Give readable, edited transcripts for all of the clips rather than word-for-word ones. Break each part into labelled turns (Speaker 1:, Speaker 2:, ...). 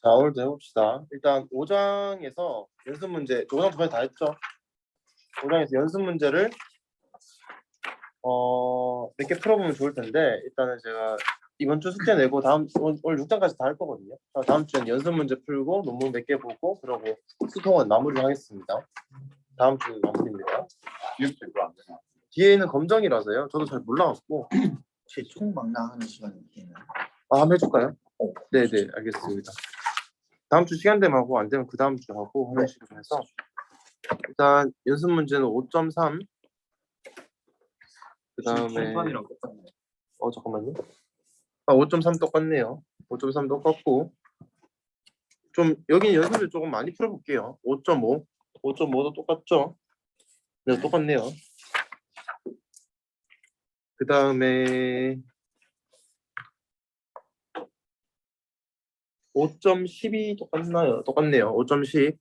Speaker 1: 자, 오늘도 해봅시다. 일단 5장에서 연습 문제, 5장 두 개 다 했죠? 5장에서 연습 문제를 몇 개 풀어보면 좋을 텐데, 일단은 제가 이번 주 숙제 내고 오늘 6장까지 다 할 거거든요. 다음 주엔 연습 문제 풀고 논문 몇 개 보고 그러고 수통은 마무리를 하겠습니다. 다음 주는 마무리입니다.
Speaker 2: 뒤에부터 이거 안 되나?
Speaker 1: 뒤에는 검정이라서요. 저도 잘 몰라갖고.
Speaker 3: 제 총망라하는 시간이에요.
Speaker 1: 한번 해줄까요? 네네, 알겠습니다. 다음 주 시간 되면 하고 안 되면 그 다음 주 하고 하는 식으로 해서 일단 연습 문제는 5.3 그 다음에
Speaker 2: 판이랑 똑같네.
Speaker 1: 잠깐만요. 5.3 똑같네요. 5.3 똑같고 좀 여기 연습을 조금 많이 풀어볼게요. 5.5 5.5도 똑같죠? 네, 똑같네요. 그 다음에 5.12 똑같나요? 똑같네요. 5.10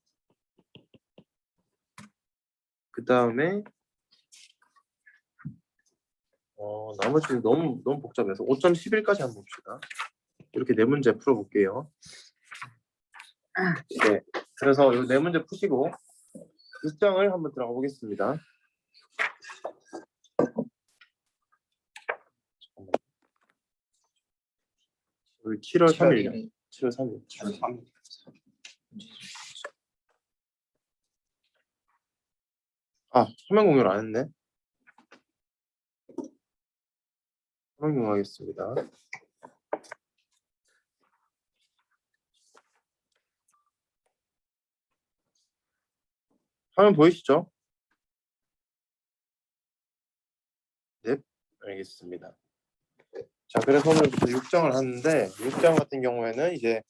Speaker 1: 그 다음에 나머지는 너무 복잡해서 5.11까지 한번 봅시다. 이렇게 네 문제 풀어볼게요. 네, 그래서 이 네 문제 푸시고 6장을 한번 들어가 보겠습니다. 우리 7월 3일이요. 7월 3일.
Speaker 2: 7월 3일.
Speaker 1: 화면 공유를 안 했네. 화면 공유하겠습니다. 화면 보이시죠? 네, 알겠습니다. 자, 그래서 오늘부터 6장을 하는데 6장 같은 경우에는 이제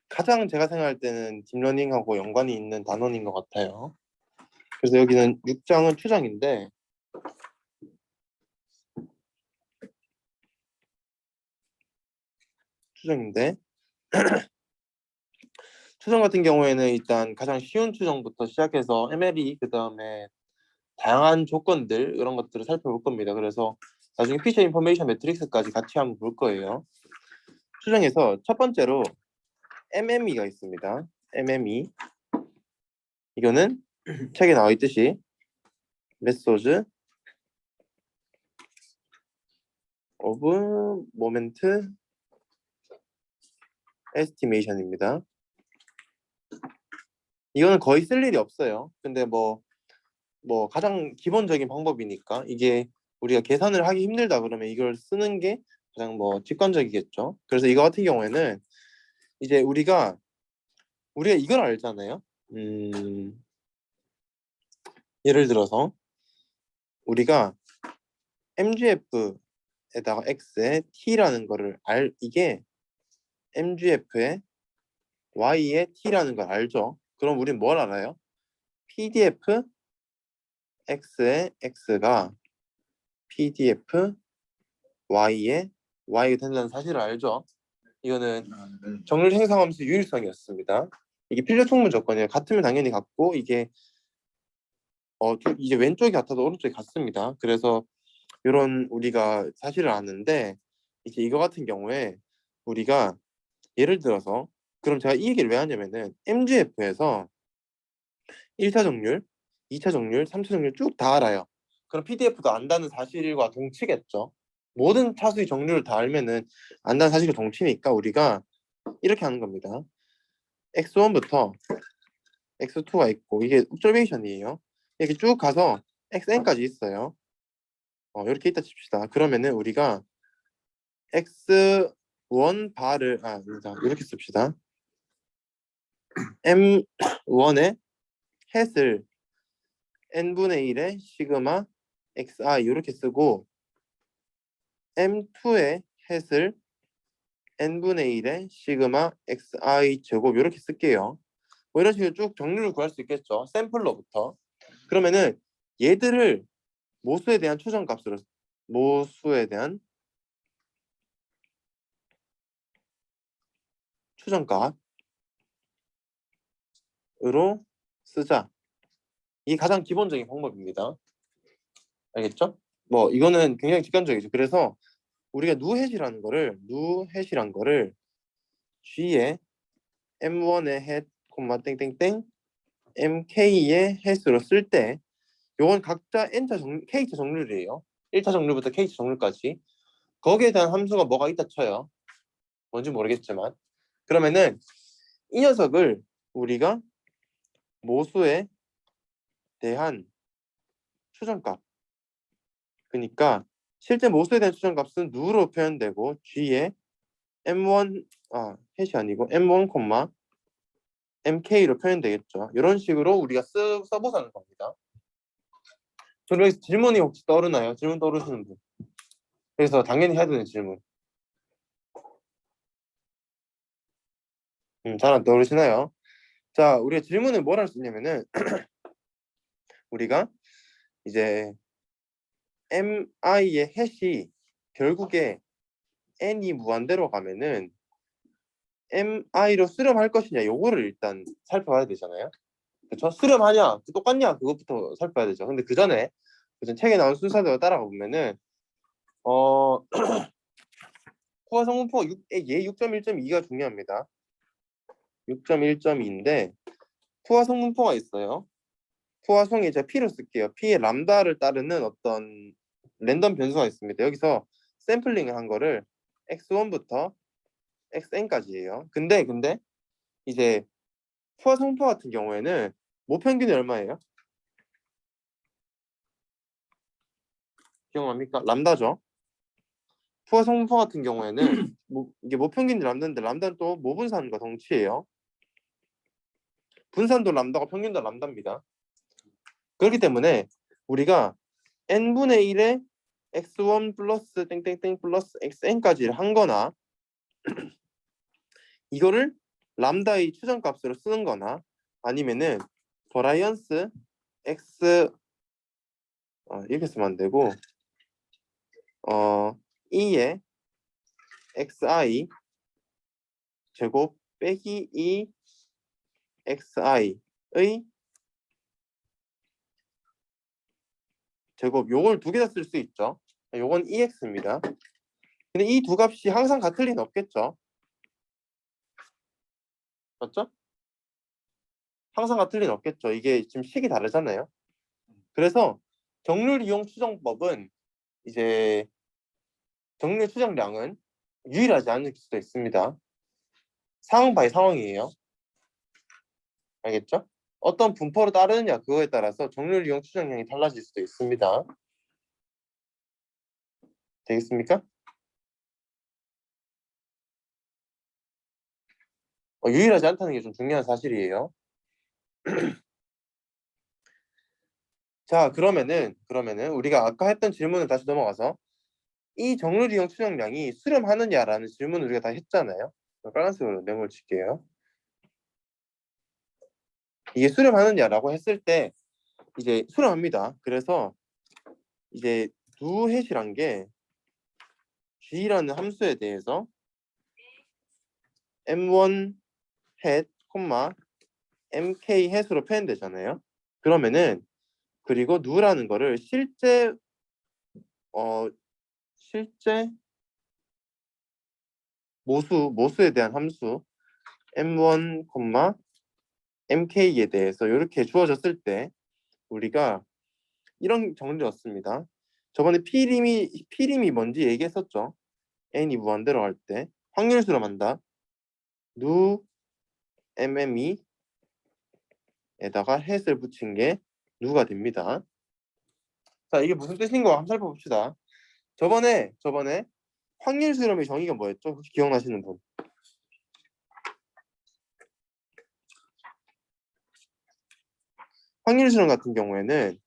Speaker 1: 가장 제가 생각할 때는 딥러닝하고 연관이 있는 단원인 것 같아요. 그래서 여기는 6장은 추정인데 추정 같은 경우에는 일단 가장 쉬운 추정부터 시작해서 MLE 그 다음에 다양한 조건들 이런 것들을 살펴볼 겁니다. 그래서 나중에 피처 인포메이션 매트릭스까지 같이 한번 볼 거예요. 추정에서 첫 번째로 MME가 있습니다. MME 이거는 책에 나와 있듯이 메소드 오브 모멘트 에스티메이션입니다. 이거는 거의 쓸 일이 없어요. 근데 뭐 가장 기본적인 방법이니까 이게 우리가 계산을 하기 힘들다 그러면 이걸 쓰는 게 가장 직관적이겠죠. 그래서 이거 같은 경우에는 이제 우리가 이걸 알잖아요. 예를 들어서 우리가 MGF에다가 X에 T라는 거를 이게 MGF에 Y에 T라는 걸 알죠. 그럼 우린 뭘 알아요? PDF X에 X가 PDF Y에 Y가 된다는 사실을 알죠. 이거는 정률 생성함수 유일성이었습니다. 이게 필요 총문 조건이에요. 같으면 당연히 같고 이게 이제 왼쪽이 같아도 오른쪽이 같습니다. 그래서 이런 우리가 사실을 아는데 이제 이거 같은 경우에 우리가 예를 들어서 그럼 제가 이 얘기를 왜 하냐면은 MGF에서 1차 정률, 2차 정률, 3차 정률 쭉 다 알아요. 그럼 PDF도 안다는 사실과 동치겠죠. 모든 차수의 정률을 다 알면은 안다는 사실과 동치니까 우리가 이렇게 하는 겁니다. X1부터 X2가 있고 이게 옵저베이션이에요. 이렇게 쭉 가서 XN까지 있어요. 이렇게 있다 칩시다. 그러면은 우리가 X1 바를 이렇게 씁시다. M1의 햇을 n분의 1의 시그마 xi 이렇게 쓰고 M2의 햇을 n분의 1의 시그마 xi 제곱 이렇게 쓸게요. 이런 식으로 쭉 정률을 구할 수 있겠죠. 샘플러부터. 그러면은 얘들을 모수에 대한 추정값으로 모수에 대한 추정값으로 쓰자. 이게 가장 기본적인 방법입니다. 알겠죠? 이거는 굉장히 직관적이죠. 그래서 우리가 누햇이란 거를 G에 M1의 햇, 땡땡땡 MK의 햇으로 쓸 때 요건 각자 K차 정률이에요. 1차 정률부터 K차 정률까지. 거기에 대한 함수가 뭐가 있다 쳐요. 뭔지 모르겠지만. 그러면은 이 녀석을 우리가 모수에 대한 추정값. 그러니까 실제 모수에 대한 추정값은 누로 표현되고 G에 M1 햇이 아니고 M1, MK로 표현되겠죠. 이런 식으로 우리가 써보자는 겁니다. 저는 여기서 질문이 혹시 떠오르나요? 질문 떠오르시는 분? 그래서 당연히 해야 되는 질문. 잘 안 떠오르시나요? 자, 우리가 질문을 뭘 할 수 있냐면은 우리가 이제 MI의 햇이 결국에 n이 무한대로 가면은 MI로 수렴할 것이냐 요거를 일단 살펴봐야 되잖아요. 그렇죠? 수렴하냐 똑같냐 그것부터 살펴봐야 되죠. 근데 그 전에 책에 나온 순서대로 따라가 보면은 코어 성분포가 얘 6.1.2가 중요합니다. 6.1.2인데 푸아 성분포가 있어요. 푸아송이 제가 P로 쓸게요. P의 람다를 따르는 어떤 랜덤 변수가 있습니다. 여기서 샘플링을 한 거를 x1부터 xn까지예요. 근데 이제 푸아 성분포 같은 경우에는 모평균이 얼마예요? 기억납니까? 람다죠. 푸아 성분포 같은 경우에는 이게 모평균이 람다인데 람다는 또 모분산과 동치예요. 분산도 람다가 평균도 람다입니다. 그렇기 때문에 우리가 n분의 1의 x1 플러스 땡땡땡 플러스 xn까지를 한 거나 이거를 람다의 추정값으로 쓰는 거나 아니면은 버라이언스 x 이렇게 쓰면 안 되고 2의 xi 제곱 빼기 2 xi의 제곱 요걸 두 개 다 쓸 수 있죠. 요건 ex입니다. 근데 이 두 값이 항상 같을 리는 없겠죠. 맞죠? 항상 같을 리는 없겠죠. 이게 지금 식이 다르잖아요. 그래서 정률 이용 추정법은 이제 정률 추정량은 유일하지 않을 수도 있습니다. 상황 바이 상황이에요. 알겠죠? 어떤 분포로 따르느냐 그거에 따라서 정률 이용 추정량이 달라질 수도 있습니다. 되겠습니까? 유일하지 않다는 게 좀 중요한 사실이에요. 자, 그러면은 우리가 아까 했던 질문을 다시 넘어가서 이 정률 이용 추정량이 수렴하느냐라는 질문을 우리가 다 했잖아요. 빨간색으로 메모를 칠게요. 이게 수렴하느냐라고 했을 때 이제 수렴합니다. 그래서 이제 do 햇이란 게 g라는 함수에 대해서 m1 햇, mk 햇으로 표현되잖아요. 그러면은 그리고 누라는 거를 실제 모수에 대한 함수 m1, mk에 대해서 이렇게 주어졌을 때 우리가 이런 정리를 얻습니다. 저번에 P림이 뭔지 얘기했었죠. n이 무한대로 할 때 확률 수렴한다. 누 MME에다가 햇을 붙인 게 누가 됩니다. 자, 이게 무슨 뜻인 거 한번 살펴봅시다. 저번에 확률 수렴의 정의가 뭐였죠? 혹시 기억나시는 분? 확률 수렴 같은 경우에는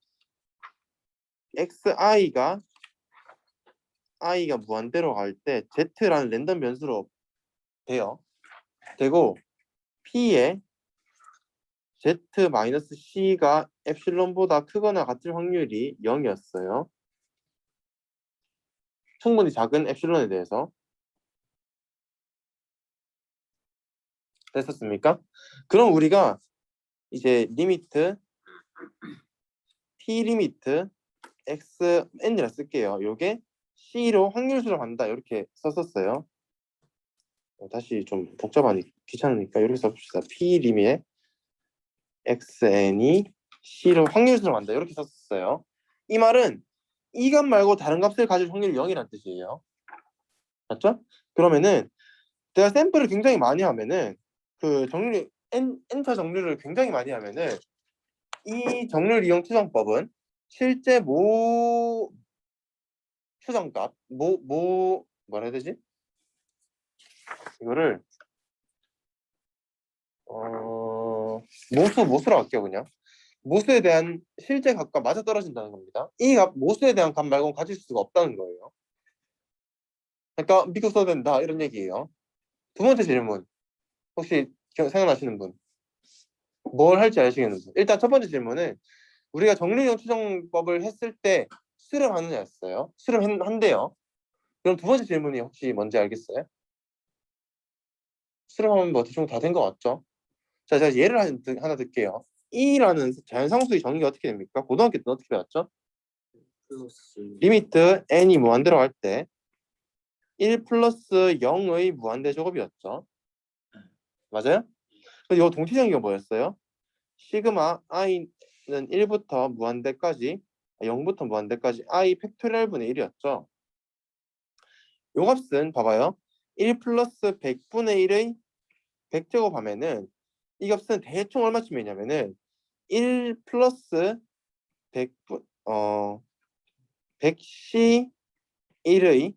Speaker 1: i가 무한대로 갈 때 z라는 랜덤 변수로 되고 p에 z-c가 엡실론보다 크거나 같을 확률이 0이었어요. 충분히 작은 엡실론에 대해서. 됐었습니까? 그럼 우리가 이제 리미트 p 리미트 x n이라 쓸게요. 요게 c로 확률 수렴한다 이렇게 썼었어요. 다시 좀 복잡하니 귀찮으니까 이렇게 써봅시다. P 리미에 xn이 c로 확률수로 간다. 이렇게 썼어요. 이 말은 이 값 말고 다른 값을 가질 확률이 0이란 뜻이에요. 맞죠? 그러면은 내가 샘플을 굉장히 많이 하면은 그 정률 n차 정률을 굉장히 많이 하면은 이 정률 이용 추정법은 실제 모 추정값 뭐라 해야 되지? 이거를 모수로 할게요. 그냥 모수에 대한 실제 값과 맞아 떨어진다는 겁니다. 이 값 모수에 대한 값 말고는 가질 수가 없다는 거예요. 그러니까 믿고 써야 된다 이런 얘기예요. 두 번째 질문 혹시 생각나시는 분? 뭘 할지 아시겠는 분? 일단 첫 번째 질문은 우리가 정률형 추정법을 했을 때 수렴하느냐였어요. 수렴한대요. 그럼 두 번째 질문이 혹시 뭔지 알겠어요? 수렴하면 뭐 대충 다 된 것 같죠? 자, 제가 예를 하나 들게요. E라는 자연상수의 정의가 어떻게 됩니까? 고등학교 때 어떻게 배웠죠?
Speaker 3: 플러스
Speaker 1: 리미트 n이 무한대로 할 때 1 플러스 0의 무한대 제곱이었죠. 맞아요? 근데 이거 동시정의가 뭐였어요? 시그마 i는 1부터 무한대까지 0부터 무한대까지 i 팩토리얼 분의 1이었죠. 요 값은 봐봐요. 1 플러스 100분의 1의 100제곱 하면은 이 값은 대충 얼마쯤이냐면은 1 플러스 100분 100c 1의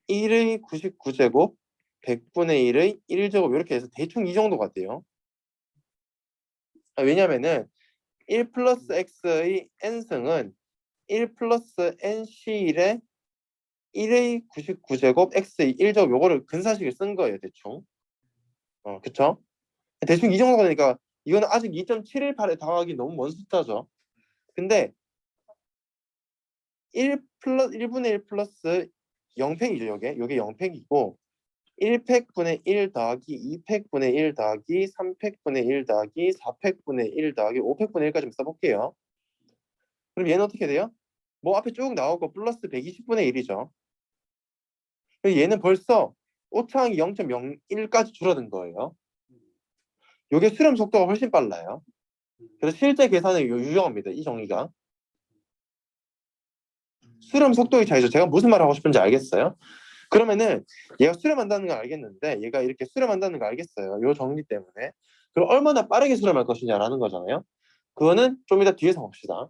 Speaker 1: 99제곱 100분의 1의 1제곱 이렇게 해서 대충 이 정도가 돼요. 왜냐면은 1 플러스 x의 n승은 1 플러스 nc1의 1의 99제곱 x의 1제곱 요거를 근사식을 쓴 거예요. 대충. 그쵸? 대충 이 정도가 되니까 이거는 아직 2.718에 당하기 너무 먼 숫자죠. 근데 1분의 1 플러스 0팩이죠. 요게 0팩이고 1팩분의 1 더하기 2팩분의 1 더하기 3팩분의 1 더하기 4팩분의 1 더하기 5팩분의 1까지 써볼게요. 그럼 얘는 어떻게 돼요? 뭐 앞에 쭉 나오고 플러스 120분의 1이죠. 얘는 벌써 오차항이 0.01까지 줄어든 거예요. 요게 수렴 속도가 훨씬 빨라요. 그래서 실제 계산에 유용합니다. 이 정의가. 수렴 속도의 차이죠. 제가 무슨 말 하고 싶은지 알겠어요? 그러면은 얘가 수렴한다는 걸 알겠는데 얘가 이렇게 수렴한다는 걸 알겠어요. 요 정리 때문에. 그럼 얼마나 빠르게 수렴할 것이냐라는 거잖아요. 그거는 좀 이따 뒤에서 봅시다.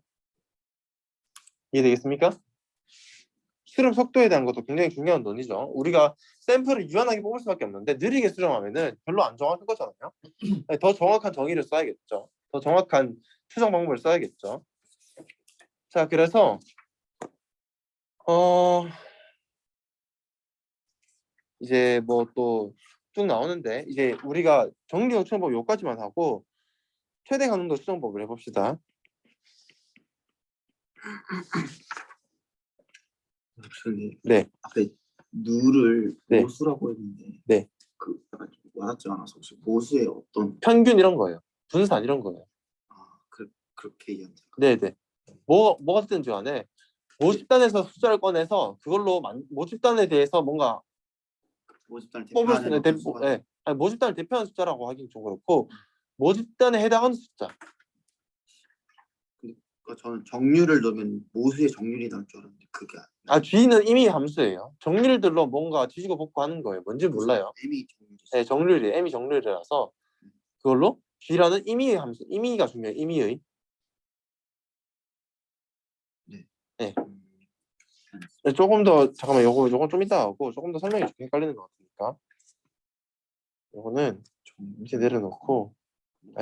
Speaker 1: 이해되겠습니까? 수렴 속도에 대한 것도 굉장히 중요한 논의죠. 우리가 샘플을 유연하게 뽑을 수밖에 없는데 느리게 수렴하면은 별로 안 정확한 거잖아요. 더 정확한 정의를 써야겠죠. 더 정확한 추정 방법을 써야겠죠. 자, 그래서 이제 뭐 또 쭉 나오는데 이제 우리가 정리형 추정법 요까지만 하고 최대 가능도 추정법을 해봅시다.
Speaker 3: actually
Speaker 1: 네,
Speaker 3: 앞에 누를
Speaker 1: 네.
Speaker 3: 모수라고 했는데
Speaker 1: 네.
Speaker 3: 그 약간 좀 와닿지 않아서 혹시 모수의 어떤
Speaker 1: 평균 이런 거예요. 분산 이런 거예요.
Speaker 3: 그렇게 이해하면 될까요?
Speaker 1: 네네. 뭐가 됐든지 간에 모집단에서 숫자를 꺼내서 그걸로 모집단에 대해서 뭔가
Speaker 3: 모집단을
Speaker 1: 뽑을 수
Speaker 3: 대표하는
Speaker 1: 있는
Speaker 3: 어떤 수가
Speaker 1: 네. 아니, 모집단을 대표하는 숫자라고 하긴 좀 그렇고 모집단에 해당하는 숫자.
Speaker 3: 그러니까 저는 정률을 넣으면 모수의 정률이 나올 줄 알았는데 그게
Speaker 1: G는 이미 함수예요. 정률들로 뭔가 뒤지고 볶고 하는 거예요. 뭔지 몰라요.
Speaker 3: M이 정률이
Speaker 1: 네, 정률이 M이 정률이라서 그걸로 G라는 임의의 함수, 임의가 중요해요. 임의의.
Speaker 3: 네.
Speaker 1: 네. 조금 더 잠깐만 요건 좀 이따 하고 조금 더 설명이 좀 헷갈리는 것 같으니까 요거는 좀 밑에 내려놓고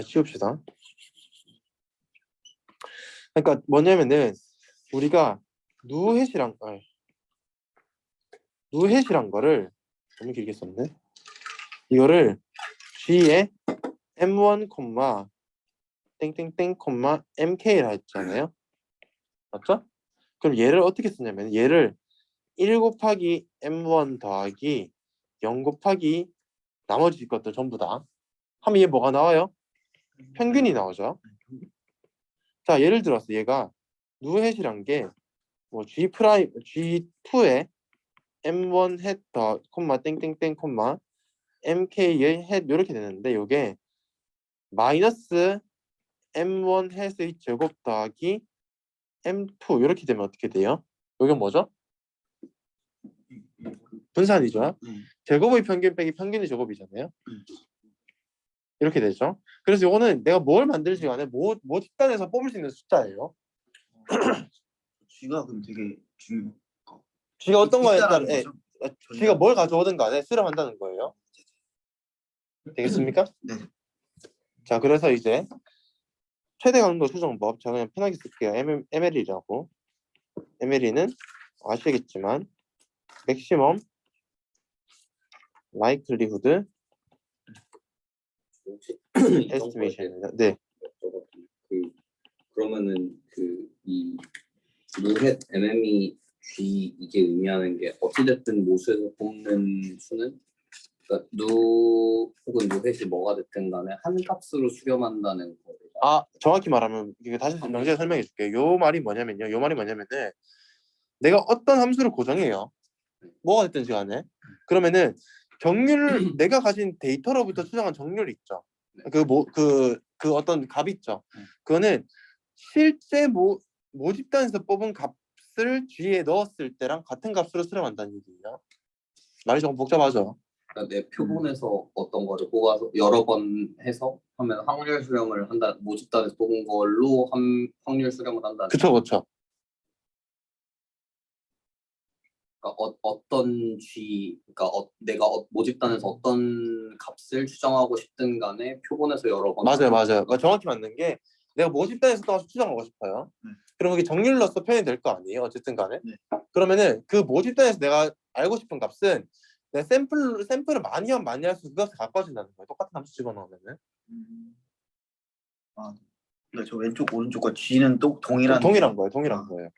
Speaker 1: 지웁시다. 그러니까 뭐냐면은 우리가 누햇이란 거를 너무 길게 썼네. 이거를 G에 M1, 땡땡땡, MK라 했잖아요. 맞죠? 그럼 얘를 어떻게 쓰냐면 얘를 1 곱하기 M1 더하기 0 곱하기 나머지 것들 전부 다 하면 얘 뭐가 나와요? 평균이 나오죠. 자, 예를 들어서 얘가 누햇이란 게 뭐 G2에 M1 햇 더 콤마 땡땡땡 콤마 mk의 햇 이렇게 되는데 요게 마이너스 m1 햇의 제곱 더하기 m2 이렇게 되면 어떻게 돼요? 요게 뭐죠? 분산이죠. 제곱의 평균 빼기 평균의 제곱이잖아요. 이렇게 되죠. 그래서 요거는 내가 뭘 만들지 간에 모집단에서 뽑을 수 있는 숫자예요.
Speaker 3: G가 그럼 되게 중요.
Speaker 1: G가 어떤 거에 따라
Speaker 3: 있다라는 거죠?
Speaker 1: G가 뭘 가져오든 간에 수렴한다는 거예요. 되겠습니까?
Speaker 3: 네.
Speaker 1: 자, 그래서 이제 최대 강도 수정법 제가 그냥 편하게 쓸게요. ML이라고. ML이는 아시겠지만 맥시멈 라이클리후드
Speaker 2: 혹시
Speaker 1: 에스티메이션입니다. 네.
Speaker 2: 그러면은 이 무헷 MME G 이게 의미하는 게 어찌됐든 모수에서 뽑는 수는 그러니까 누 혹은 무헷이 뭐가 됐든 간에 한 값으로 수렴한다는 거예요.
Speaker 1: 아, 정확히 말하면 이게 다시 명시해 설명해 줄게요. 요 말이 뭐냐면요. 내가 어떤 함수를 고정해요. 뭐가 됐든지 간에. 그러면은 정률 내가 가진 데이터로부터 추정한 정률 있죠. 그 어떤 값 있죠. 그거는 실제 모집단에서 뽑은 값을 G에 넣었을 때랑 같은 값으로 수렴한다는 얘기예요. 말이 조금 복잡하죠.
Speaker 2: 그러니까 내 표본에서 어떤 거를 뽑아서 여러 번 해서 하면 확률 수렴을 한다. 모집단에서 뽑은 걸로 확률 수렴을 한다.
Speaker 1: 그쵸.
Speaker 2: 그러니까 어떤 G, 그러니까 내가 모집단에서 어떤 값을 추정하고 싶든 간에 표본에서 여러 번
Speaker 1: 맞아요. 그러니까 정확히 맞는 게 내가 모집단에서 또 추정하고 싶어요. 그럼 그게 정률로서 표현이 될 거 아니에요. 어쨌든 간에.
Speaker 3: 네.
Speaker 1: 그러면은 그 모집단에서 내가 알고 싶은 값은 내 샘플을 많이 하면 많이 할수록 그 값이 가까워진다는 거예요. 똑같은 함수 집어넣으면은.
Speaker 3: 아, 그러니까 저 왼쪽 오른쪽과 G는 또 동일한
Speaker 1: 동일한
Speaker 3: 거죠?
Speaker 1: 거예요.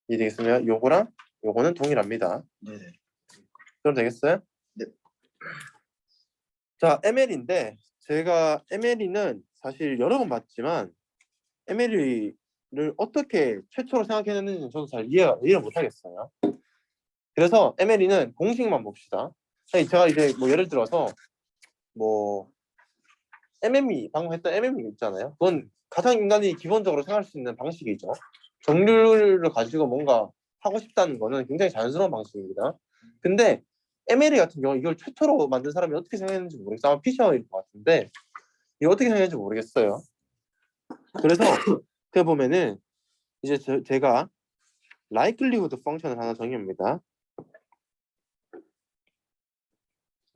Speaker 1: 이해되겠으면 요거랑 요거는 동일합니다.
Speaker 3: 네네.
Speaker 1: 그럼 되겠어요?
Speaker 3: 네.
Speaker 1: 자, ML인데 제가 ML이는 사실 여러 번 봤지만 ML을 어떻게 최초로 생각해냈는지 저도 잘 이해를 못하겠어요. 그래서 ML이는 공식만 봅시다. 제가 이제 뭐 예를 들어서 뭐 MME 방금 했던 MME 있잖아요. 그건 가장 인간이 기본적으로 생각할 수 있는 방식이죠. 정률을 가지고 뭔가 하고 싶다는 거는 굉장히 자연스러운 방식입니다. 근데 MLE 같은 경우 이걸 최초로 만든 사람이 어떻게 생각했는지 모르겠어요. 아마 피셔일 것 같은데 이거 어떻게 생각했는지 모르겠어요. 그래서 그 보면은 이제 제가 likelihood 펑션을 하나 정의합니다.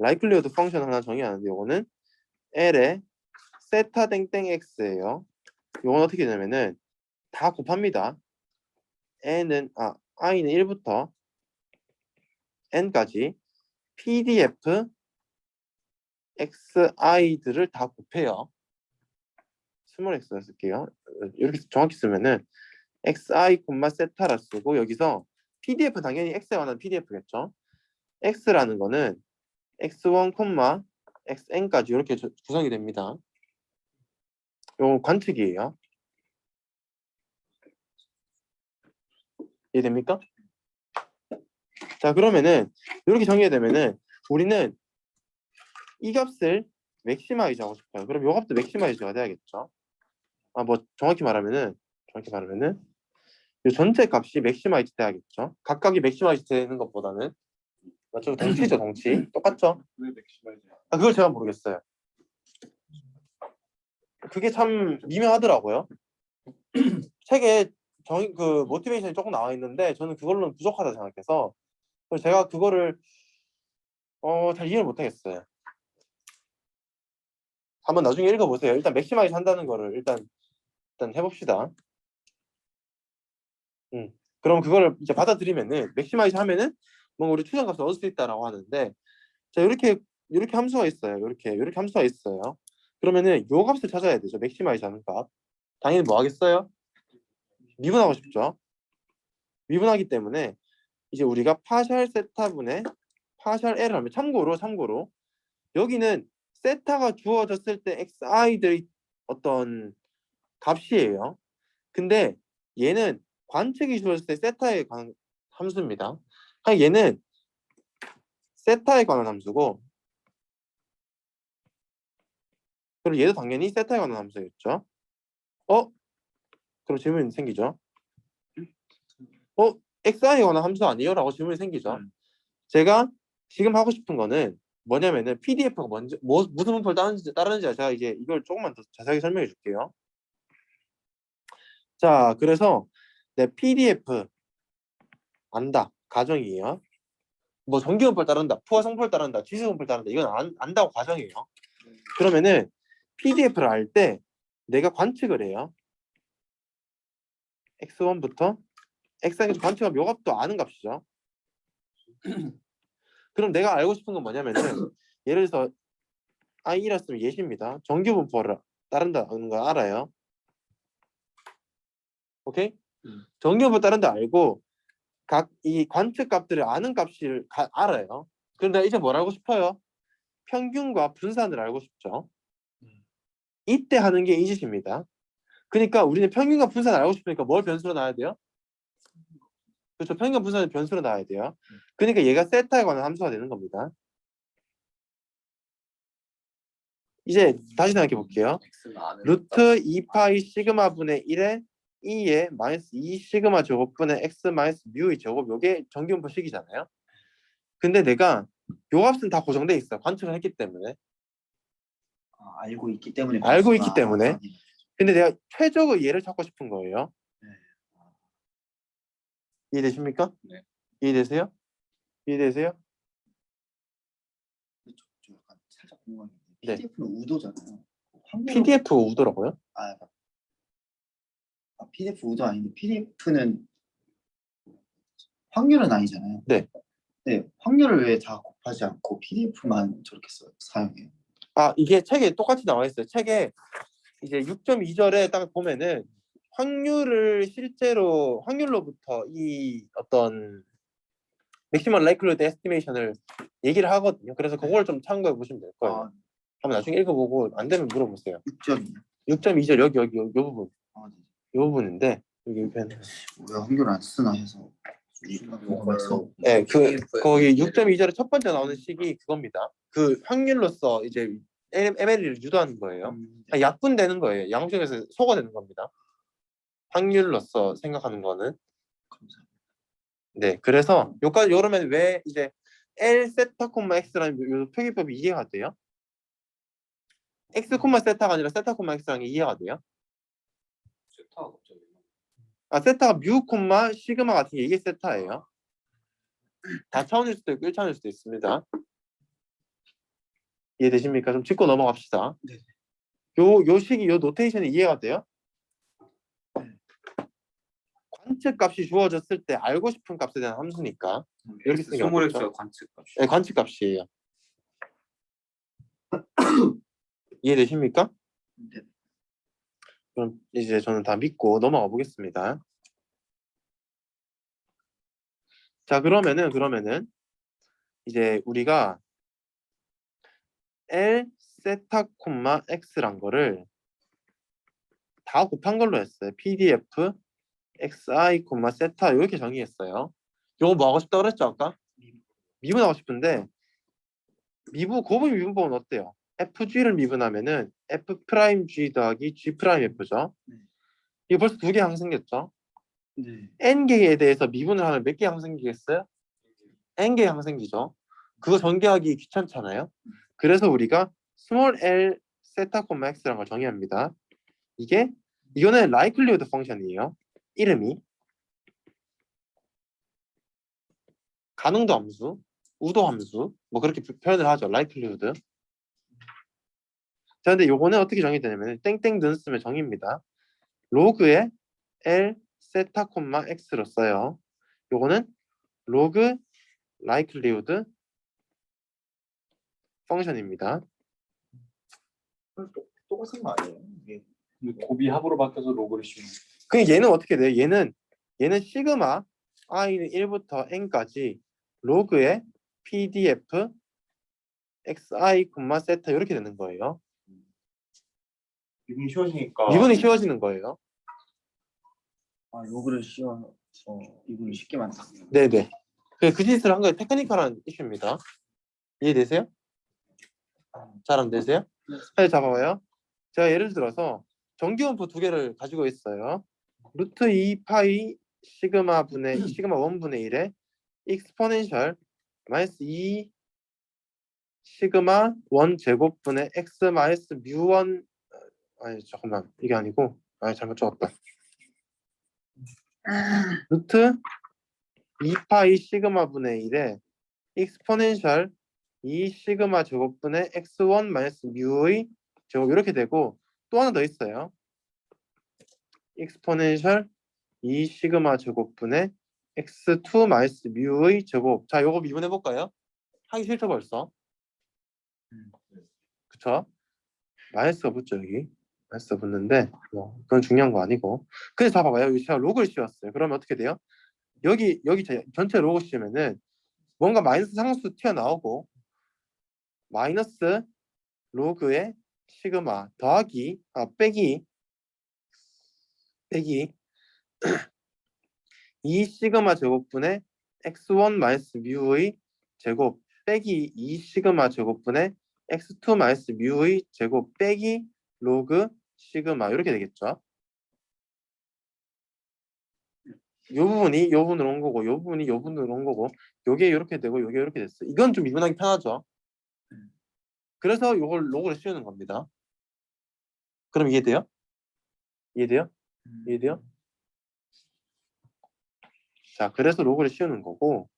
Speaker 1: likelihood 펑션을 하나 정의하는데 이거는 L의 세타 땡땡 x예요. 이건 어떻게 되냐면은 다 곱합니다. i는 1부터 n까지 pdf xi들을 다 곱해요. 스몰 x를 쓸게요. 이렇게 정확히 쓰면은 xi, 세타라 쓰고 여기서 pdf 당연히 x에 관한 pdf겠죠. x라는 거는 x1, xn까지 이렇게 구성이 됩니다. 이건 관측이에요. 이해됩니까? 자, 그러면은 이렇게 정의되면은 우리는 이 값을 맥시마이즈 하고 싶어요. 그럼 이 값도 맥시마이즈가 돼야겠죠. 뭐 정확히 말하면은 이 전체 값이 맥시마이즈 돼야겠죠. 각각이 맥시마이즈 되는 것보다는 맞죠? 동치죠, 동치. 똑같죠?
Speaker 4: 왜 맥시마이즈?
Speaker 1: 그걸 제가 모르겠어요. 그게 참 미묘하더라고요. 책에 그 모티베이션이 조금 나와 있는데 저는 그걸로는 부족하다 생각해서 그래서 제가 그거를 잘 이해를 못하겠어요. 한번 나중에 읽어보세요. 일단 맥시마이즈 한다는 거를 일단 해봅시다. 그럼 그거를 이제 받아들이면은 맥시마이즈 하면은 뭔가 우리 추정값을 얻을 수 있다라고 하는데 자 이렇게 함수가 있어요. 이렇게 함수가 있어요. 그러면은 요 값을 찾아야 되죠. 맥시마이즈 하는 값. 당연히 뭐 하겠어요? 미분하고 싶죠. 미분하기 때문에 이제 우리가 파샬 세타분의 파샬 L을 하면 참고로 여기는 세타가 주어졌을 때 xi들이 어떤 값이에요. 근데 얘는 관측이 주어졌을 때 세타에 관한 함수입니다. 얘는 세타에 관한 함수고, 그리고 얘도 당연히 세타에 관한 함수겠죠. 그럼 질문이 생기죠. xi에 관한 함수 아니에요? 라고 질문이 생기죠. 제가 지금 하고 싶은 거는 뭐냐면은 PDF가 먼저 무슨 문법을 따르는지 제가 이제 이걸 조금만 더 자세하게 설명해 줄게요. 자, 그래서 내 PDF 안다 가정이에요. 뭐 정기문법을 따른다, 푸어 성법을 따른다, 지수문법을 따른다, 이건 안다고 가정이에요. 그러면은 PDF를 알 때 내가 관측을 해요. x1부터 x에서 관측하면 요 값도 아는 값이죠. 그럼 내가 알고 싶은 건 뭐냐면은 예를 들어서 i라으면 예시입니다. 정규분포를 따른다는 거 알아요. 오케이? 정규분포 따른다 알고 각 이 관측 값들을 아는 값을 알아요. 그럼 내가 이제 뭘 알고 싶어요? 평균과 분산을 알고 싶죠. 이때 하는 게 이 짓입니다. 그러니까 우리는 평균과 분산을 알고 싶으니까 뭘 변수로 놔야 돼요? 그렇죠. 평균과 분산을 변수로 놔야 돼요. 그러니까 얘가 세타에 관한 함수가 되는 겁니다. 이제 다시 생각해 볼게요.
Speaker 2: x는 아는
Speaker 1: 루트 2파이 시그마 분의 1에 2에 마이너스 2 시그마 제곱분의 x 마이너스 뮤의 제곱, 요게 정기분포식이잖아요. 근데 내가 요 값은 다 고정돼 있어. 관측을 했기 때문에.
Speaker 3: 알고 있기 때문에
Speaker 1: 알고
Speaker 3: 변수가
Speaker 1: 있기 때문에.
Speaker 3: 아니네.
Speaker 1: 근데 내가 최적의 얘를 찾고 싶은 거예요.
Speaker 3: 네.
Speaker 1: 이해되십니까?
Speaker 2: 네.
Speaker 1: 이해되세요? 이해되세요?
Speaker 3: 저 약간 살짝 궁금한 게
Speaker 1: 네.
Speaker 3: PDF는 우도잖아요.
Speaker 1: PDF 우더라고요.
Speaker 3: PDF 우도 아닌데 PDF는 확률은 아니잖아요.
Speaker 1: 네.
Speaker 3: 네, 확률을 왜 다 곱하지 않고 PDF만 저렇게 사용해요?
Speaker 1: 이게 책에 똑같이 나와 있어요. 책에 이제 6.2절에 딱 보면은 확률을 실제로 확률로부터 이 어떤 맥시멀 라이클리후드 에스티메이션을 얘기를 하거든요. 그래서 그걸 좀 참고해 보시면 될 거예요. 한번 나중에 읽어보고 안 되면 물어보세요.
Speaker 3: 6점이요.
Speaker 1: 6.2절 여기 요 부분.
Speaker 3: 네.
Speaker 1: 요 부분인데 여기
Speaker 3: 왜 확률 안 쓰나 해서 궁금해서.
Speaker 1: 네, 거기 6.2절의 첫 번째 나오는 식이 그겁니다. 그 확률로서 이제 ML을 유도하는 거예요. 약분되는 거예요. 양쪽에서 소거되는 겁니다. 확률로서 생각하는 거는.
Speaker 3: 감사합니다.
Speaker 1: 네, 그래서 요까지 요러면 왜 이제 L 세타 콤마 X라는 요 표기법이 이해가 돼요? X 콤마 세타가 아니라 세타 콤마 X라는 게 이해가 돼요?
Speaker 2: 세타가 갑자기
Speaker 1: 세타가 뮤 콤마 시그마 같은 게 이게 세타예요. 다차원일 수도 있고 1차원일 수도 있습니다. 이해되십니까? 좀 짚고 넘어갑시다.
Speaker 3: 네.
Speaker 1: 요 식이 요 노테이션이 이해가 돼요? 관측 값이 주어졌을 때 알고 싶은 값에 대한 함수니까 이렇게 쓰는 게
Speaker 2: 스몰
Speaker 1: 맞겠죠?
Speaker 2: x가 관측값이.
Speaker 1: 네, 관측 값이에요. 이해되십니까?
Speaker 3: 네.
Speaker 1: 그럼 이제 저는 다 믿고 넘어가 보겠습니다. 자, 그러면은 이제 우리가 L 세타 콤마 X란 거를 다 곱한 걸로 했어요. PDF XI 콤마 세타 이렇게 정의했어요. 요거 뭐 하고 싶다 그랬죠 아까? 미분 하고 싶은데 고분 미분법은 어때요? FG를 미분하면은 F 프라임 G 더하기 G 프라임 F죠.
Speaker 3: 네.
Speaker 1: 이거 벌써 두 개 항 생겼죠?
Speaker 3: 네.
Speaker 1: N개에 대해서 미분을 하면 몇 개 항 생기겠어요? N개 항 생기죠. 그거 전개하기 귀찮잖아요. 그래서 우리가 스몰 l 세타 콤마 x라는 걸 정의합니다. 이거는 라이클리후드 펑션이에요. 이름이 가능도 함수, 우도 함수 뭐 그렇게 표현을 하죠. 라이클리후드. 자, 근데 요거는 어떻게 정의되냐면 땡땡 든 쓰면 정의입니다. 로그에 l 세타 콤마 x로 써요. 요거는 로그 라이클리후드 펑션입니다.
Speaker 3: 똑같은 거 아니에요? 이게
Speaker 4: 곱이 합으로 바뀌어서 로그를 씌우는.
Speaker 1: 그 얘는 어떻게 돼요? 얘는 시그마 i는 1부터 n까지 로그의 pdf xi, 세타 이렇게 되는 거예요.
Speaker 4: 미분이 쉬워지니까.
Speaker 1: 미분이 쉬워지는 거예요.
Speaker 3: 로그를 씌워서 이분을 쉽게 만든다.
Speaker 1: 네네. 그 짓을 한 거예요. 테크니컬한 이슈입니다. 이해되세요? 잘 안 되세요? 네, 잡아봐요. 제가 예를 들어서 정기분포 두 개를 가지고 있어요. 루트 2파이 시그마 분의 시그마 1분의 1에 익스포넨셜 마이너스 2 시그마 1 제곱분의 x 마이너스 뮤1 아니 잠깐만 이게 아니고 잘못 적었다. 루트 2파이 시그마 분의 1에 익스포넨셜 2 시그마 제곱분의 x1 마이너스 뮤의 제곱 이렇게 되고 또 하나 더 있어요. 익스포넨셜 2 시그마 제곱분의 x2 마이너스 뮤의 제곱. 자, 요거 미분해 볼까요? 하기 싫죠 벌써. 그쵸? 마이너스가 붙죠 여기. 마이너스가 붙는데 뭐 그건 중요한 거 아니고. 근데 자 봐봐요. 여기 제가 로그를 씌웠어요. 그러면 어떻게 돼요? 여기 전체 로그 씌우면은 뭔가 마이너스 상수 튀어나오고 마이너스 로그의 시그마 더하기 빼기 2 시그마 제곱분의 x1 마이너스 뮤의 제곱 빼기 2 시그마 제곱분의 x2 마이너스 뮤의 제곱 빼기 로그 시그마 이렇게 되겠죠. 요 부분이 요 부분으로 온 거고 요 부분이 요 부분으로 온 거고 요게 이렇게 되고 요게 이렇게 됐어요. 이건 좀 미분하기 편하죠. 그래서 요걸 로그를 씌우는 겁니다. 그럼 이해돼요? 이해돼요? 이해돼요? 자, 그래서 로그를 씌우는 거고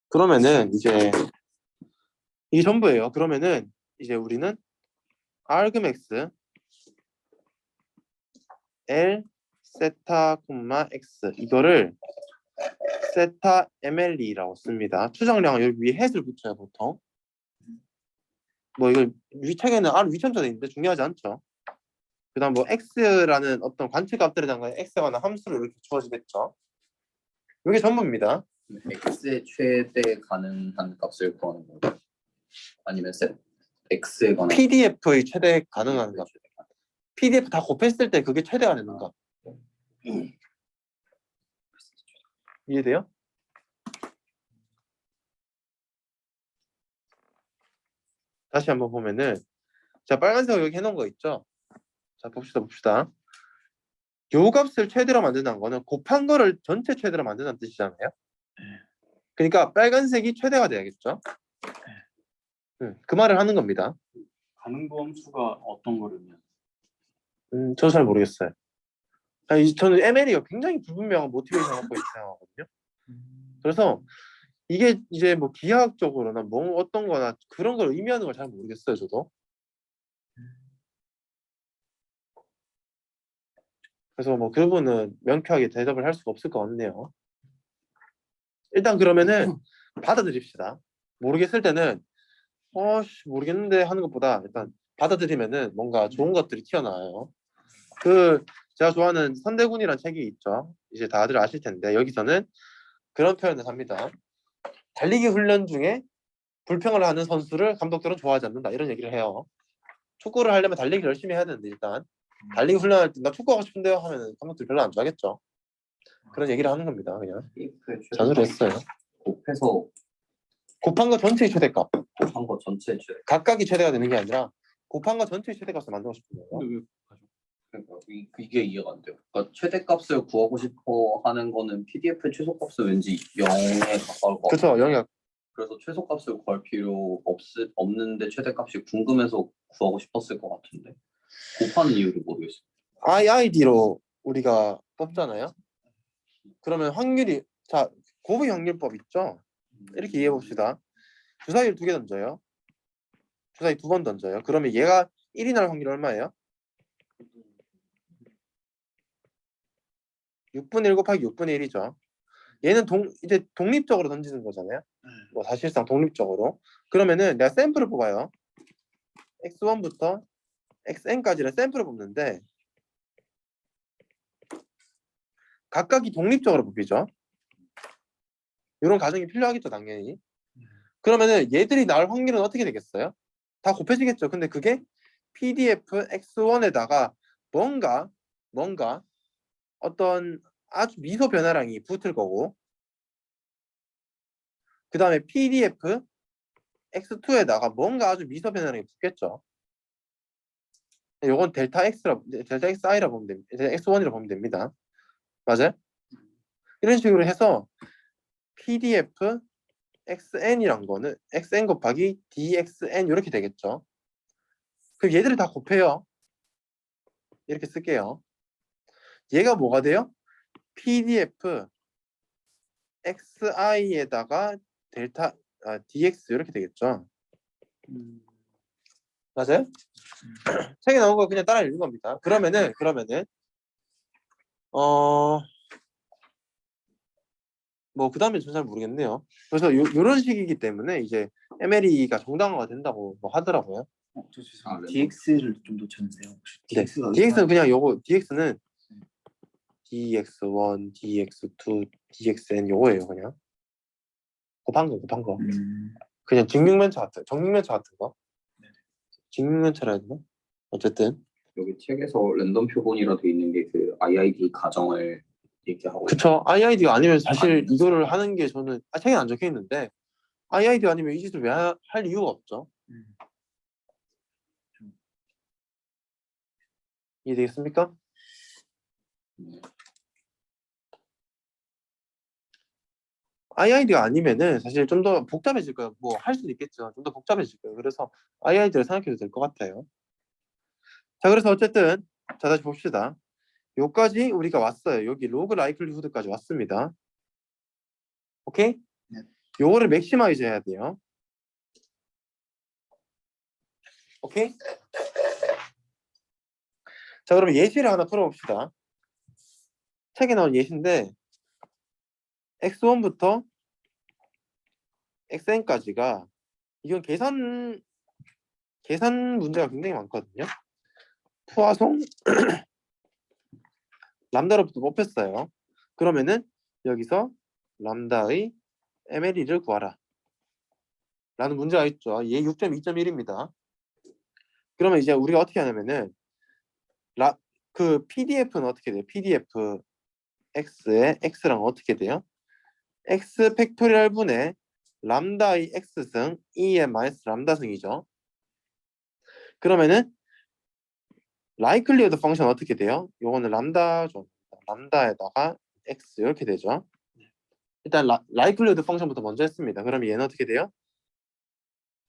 Speaker 1: 그러면은 이제 이게 전부예요. 그러면은 이제 우리는 argmax L 세타 콤마 x 이거를 세타 mle라고 씁니다. 추정량은 여기 위에 햇을 붙여요 보통. 뭐 이거 위책에는 R 위천자 돼 있는데 중요하지 않죠. 그다음 뭐 x라는 어떤 관측값들에 대한 x가 나 함수로 이렇게 주어지겠죠. 이게 전부입니다.
Speaker 2: x의 최대 가능한 값을 구하는 건가요? 아니면 x에 관한
Speaker 1: PDF의 최대 가능한 값. PDF 다 곱했을 때 그게 최대가 되는 값. 이해돼요? 다시 한번 보면은 자 빨간색 여기 해놓은 거 있죠? 자 봅시다. 요 값을 최대로 만든다는 거는 곱한 거를 전체 최대로 만든다는 뜻이잖아요. 그러니까 빨간색이 최대가 돼야겠죠? 그 말을 하는 겁니다.
Speaker 4: 가능도 함수가 어떤 거를요?
Speaker 1: 저도 잘 모르겠어요. 저는 ML이 굉장히 불분명한 모티베이션을 갖고 있다고 생각하거든요. 그래서 이게 이제 뭐 기하학적으로나 뭐 어떤 거나 그런 걸 의미하는 걸 잘 모르겠어요, 저도. 그래서 뭐 그 부분은 명쾌하게 대답을 할 수가 없을 것 같네요. 일단 그러면은 받아들입시다. 모르겠을 때는 모르겠는데 하는 것보다 일단 받아들이면은 뭔가 좋은 것들이 튀어나와요. 제가 좋아하는 선대군이라는 책이 있죠. 이제 다들 아실 텐데 여기서는 그런 표현을 합니다. 달리기 훈련 중에 불평을 하는 선수를 감독들은 좋아하지 않는다 이런 얘기를 해요. 축구를 하려면 달리기를 열심히 해야 되는데 일단 달리기 훈련할 때 나 축구하고 싶은데요 하면 감독들이 별로 안 좋아하겠죠. 그런 얘기를 하는 겁니다. 그냥 자수를 했어요.
Speaker 2: 곱해서
Speaker 1: 곱한 거 전체의 최대값.
Speaker 2: 곱한 거 전체 최대.
Speaker 1: 각각이 최대가 되는 게 아니라 곱한 거 전체의 최대값을 만들고 싶은 거예요.
Speaker 4: 근데 왜
Speaker 2: 그러니까 이게 이해가 안 돼요. 그러니까 최대값을 구하고 싶어 하는 거는 PDF 최소값은 왠지 0에 가까울 것 같아요.
Speaker 1: 그렇죠. 영역.
Speaker 2: 그래서 최소값을 구할 필요 없는데 최대값이 궁금해서 구하고 싶었을 것 같은데 곱하는 이유를 모르겠어요.
Speaker 1: IID로 우리가 뽑잖아요. 그러면 확률이 곱의 확률법 있죠. 이렇게 이해해 봅시다. 주사위를 2개 던져요. 주사위 2번 던져요. 그러면 얘가 1이 날 확률이 얼마예요? 6분의 1 곱하기 6분의 1이죠. 얘는 이제 독립적으로 던지는 거잖아요. 뭐 사실상 독립적으로. 그러면은 내가 샘플을 뽑아요. x1부터 xn까지를 샘플을 뽑는데 각각이 독립적으로 뽑히죠. 이런 과정이 필요하겠죠, 당연히. 그러면은 얘들이 나올 확률은 어떻게 되겠어요? 다 곱해지겠죠. 근데 그게 PDF x1에다가 뭔가 어떤 아주 미소 변화량이 붙을 거고 그 다음에 PDF x2에다가 뭔가 아주 미서 변환이 붙겠죠. 요건 델타 xi라 보면 됩니다. x1이라 보면 됩니다. 맞아요? 이런 식으로 해서 PDF xn이란 거는 xn 곱하기 dxn 이렇게 되겠죠. 그럼 얘들을 다 곱해요. 이렇게 쓸게요. 얘가 뭐가 돼요? PDF xi에다가 델타 dx 이렇게 되겠죠. 맞아요? 책에 나온 거 그냥 따라 읽는 겁니다. 그러면은 뭐 그 다음에 전 잘 모르겠네요. 그래서 요런 식이기 때문에 이제 MLE가 정당화가 된다고 뭐 하더라고요.
Speaker 3: 저 죄송해요.
Speaker 2: 네.
Speaker 3: DX를 좀 놓쳤는데요. 혹시
Speaker 1: 네.
Speaker 3: DX가
Speaker 1: DX는 그냥 요거 DX는 DX1, DX2, DXN 요거예요 그냥. 곱한 거. 그냥 정육면체 같은 거. 직육면체라 해야 되나? 어쨌든
Speaker 2: 여기 책에서 랜덤 표본이라 돼 있는 게 그 IID 가정을 얘기하고
Speaker 1: 그쵸. IID가 아니면 사실
Speaker 2: 아니면
Speaker 1: 이거를 하는 게 저는 책에 안 적혀 있는데 IID 아니면 이 짓을 왜 할 이유가 없죠. 이해되겠습니까? IID가 아니면은 사실 좀 더 복잡해질 거예요. 뭐 할 수도 있겠지만 좀 더 복잡해질 거예요. 그래서 IID를 생각해도 될 것 같아요. 자, 그래서 어쨌든 자 다시 봅시다. 요까지 우리가 왔어요. 여기 로그 라이클리후드까지 왔습니다. 오케이?
Speaker 3: 네.
Speaker 1: 요거를 맥시마이즈 해야 돼요. 오케이? 자, 그러면 예시를 하나 풀어봅시다. 책에 나온 예시인데 x1부터 xn까지가 이건 계산 문제가 굉장히 많거든요. 포화송 람다로부터 뽑혔어요. 그러면은 여기서 람다의 MLE를 구하라 라는 문제가 있죠. 얘 6.2.1입니다. 그러면 이제 우리가 어떻게 하냐면은 그 PDF는 어떻게 돼요? PDF x의 x랑 어떻게 돼요? x 팩토리얼 분의 람다의 x승 e의 마이너스 람다승이죠. 그러면은 라이클리어드 펑션 어떻게 돼요? 요거는 람다죠. 람다에다가 x 이렇게 되죠. 일단 라이클리어드 펑션부터 먼저 했습니다. 그럼 얘는 어떻게 돼요?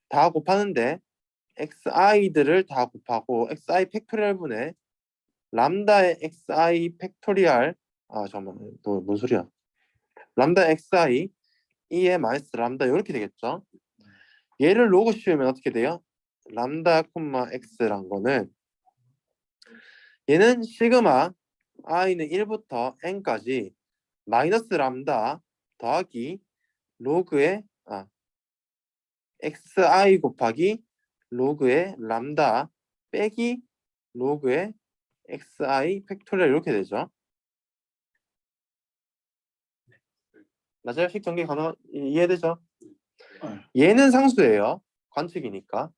Speaker 1: 다 곱하는데 xi들을 다 곱하고 xi 팩토리얼 분의 람다의 xi 팩토리얼 잠깐만 또 뭔 소리야? 람다 xi e의 마이너스 람다 이렇게 되겠죠. 얘를 로그 씌우면 어떻게 돼요? 람다 콤마 x란 거는 얘는 시그마 i는 1부터 n까지 마이너스 람다 더하기 로그의 xi 곱하기 로그의 람다 빼기 로그의 xi 팩토리얼 이렇게 되죠. 맞아요? 식 전개 가능 이해되죠? 얘는 상수예요. 관측이니까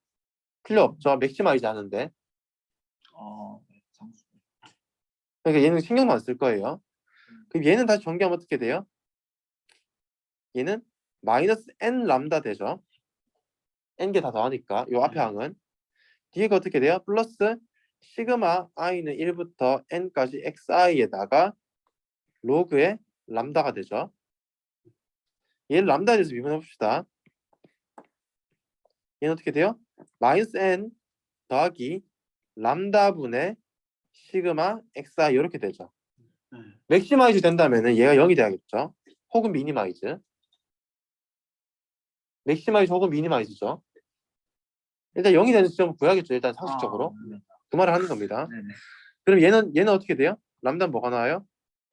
Speaker 1: 필요 없죠. 맥시마이즈 하는데.
Speaker 3: 네, 상수.
Speaker 1: 그러니까 얘는 신경만 쓸 거예요. 그럼 얘는 다시 전개하면 어떻게 돼요? 얘는 마이너스 n 람다 되죠. n 개 다 더하니까 요 앞에 항은 뒤에가 어떻게 돼요? 플러스 시그마 i는 1부터 n까지 xi에다가 로그의 람다가 되죠. 얘를 람다에 대해서 미분해 봅시다. 얘는 어떻게 돼요? 마이너스 n 더하기 람다분의 시그마 xi 이렇게 되죠. 맥시마이즈 된다면은 얘가 0이 돼야겠죠. 혹은 미니마이즈. 맥시마이즈 혹은 미니마이즈죠. 일단 0이 되는 지점을 구해야겠죠. 일단 상식적으로. 그 말을 하는 겁니다.
Speaker 3: 네네.
Speaker 1: 그럼 얘는 어떻게 돼요? 람다는 뭐가 나와요?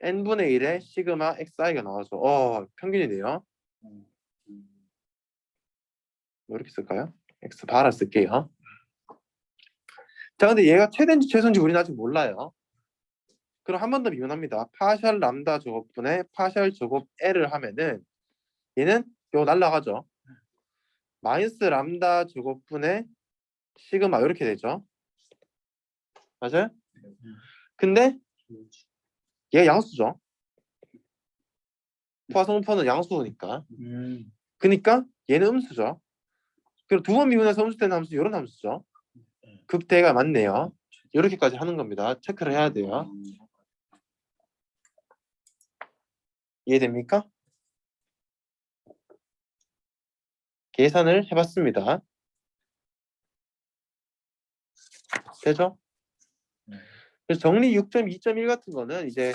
Speaker 1: n분의 1의 시그마 xi가 나와서 평균이네요. 뭐 이렇게 쓸까요? x 바라 쓸게요. 자, 근데 얘가 최대인지 최소인지 우리는 아직 몰라요. 그럼 한 번 더 비교합니다. 파셜 람다 제곱분의 파셜 제곱 l을 하면은 얘는 이거 날라가죠. 마이너스 람다 제곱분의 시그마 이렇게 되죠. 맞아요? 근데 얘가 양수죠. 포화성분포는 양수니까. 그러니까 얘는 음수죠. 그리고 두 번 미분해서 음수되는 함수 이런 함수죠. 극대가 맞네요. 이렇게까지 하는 겁니다. 체크를 해야 돼요. 이해됩니까? 계산을 해봤습니다. 되죠? 그래서 정리 6.2.1 같은 거는 이제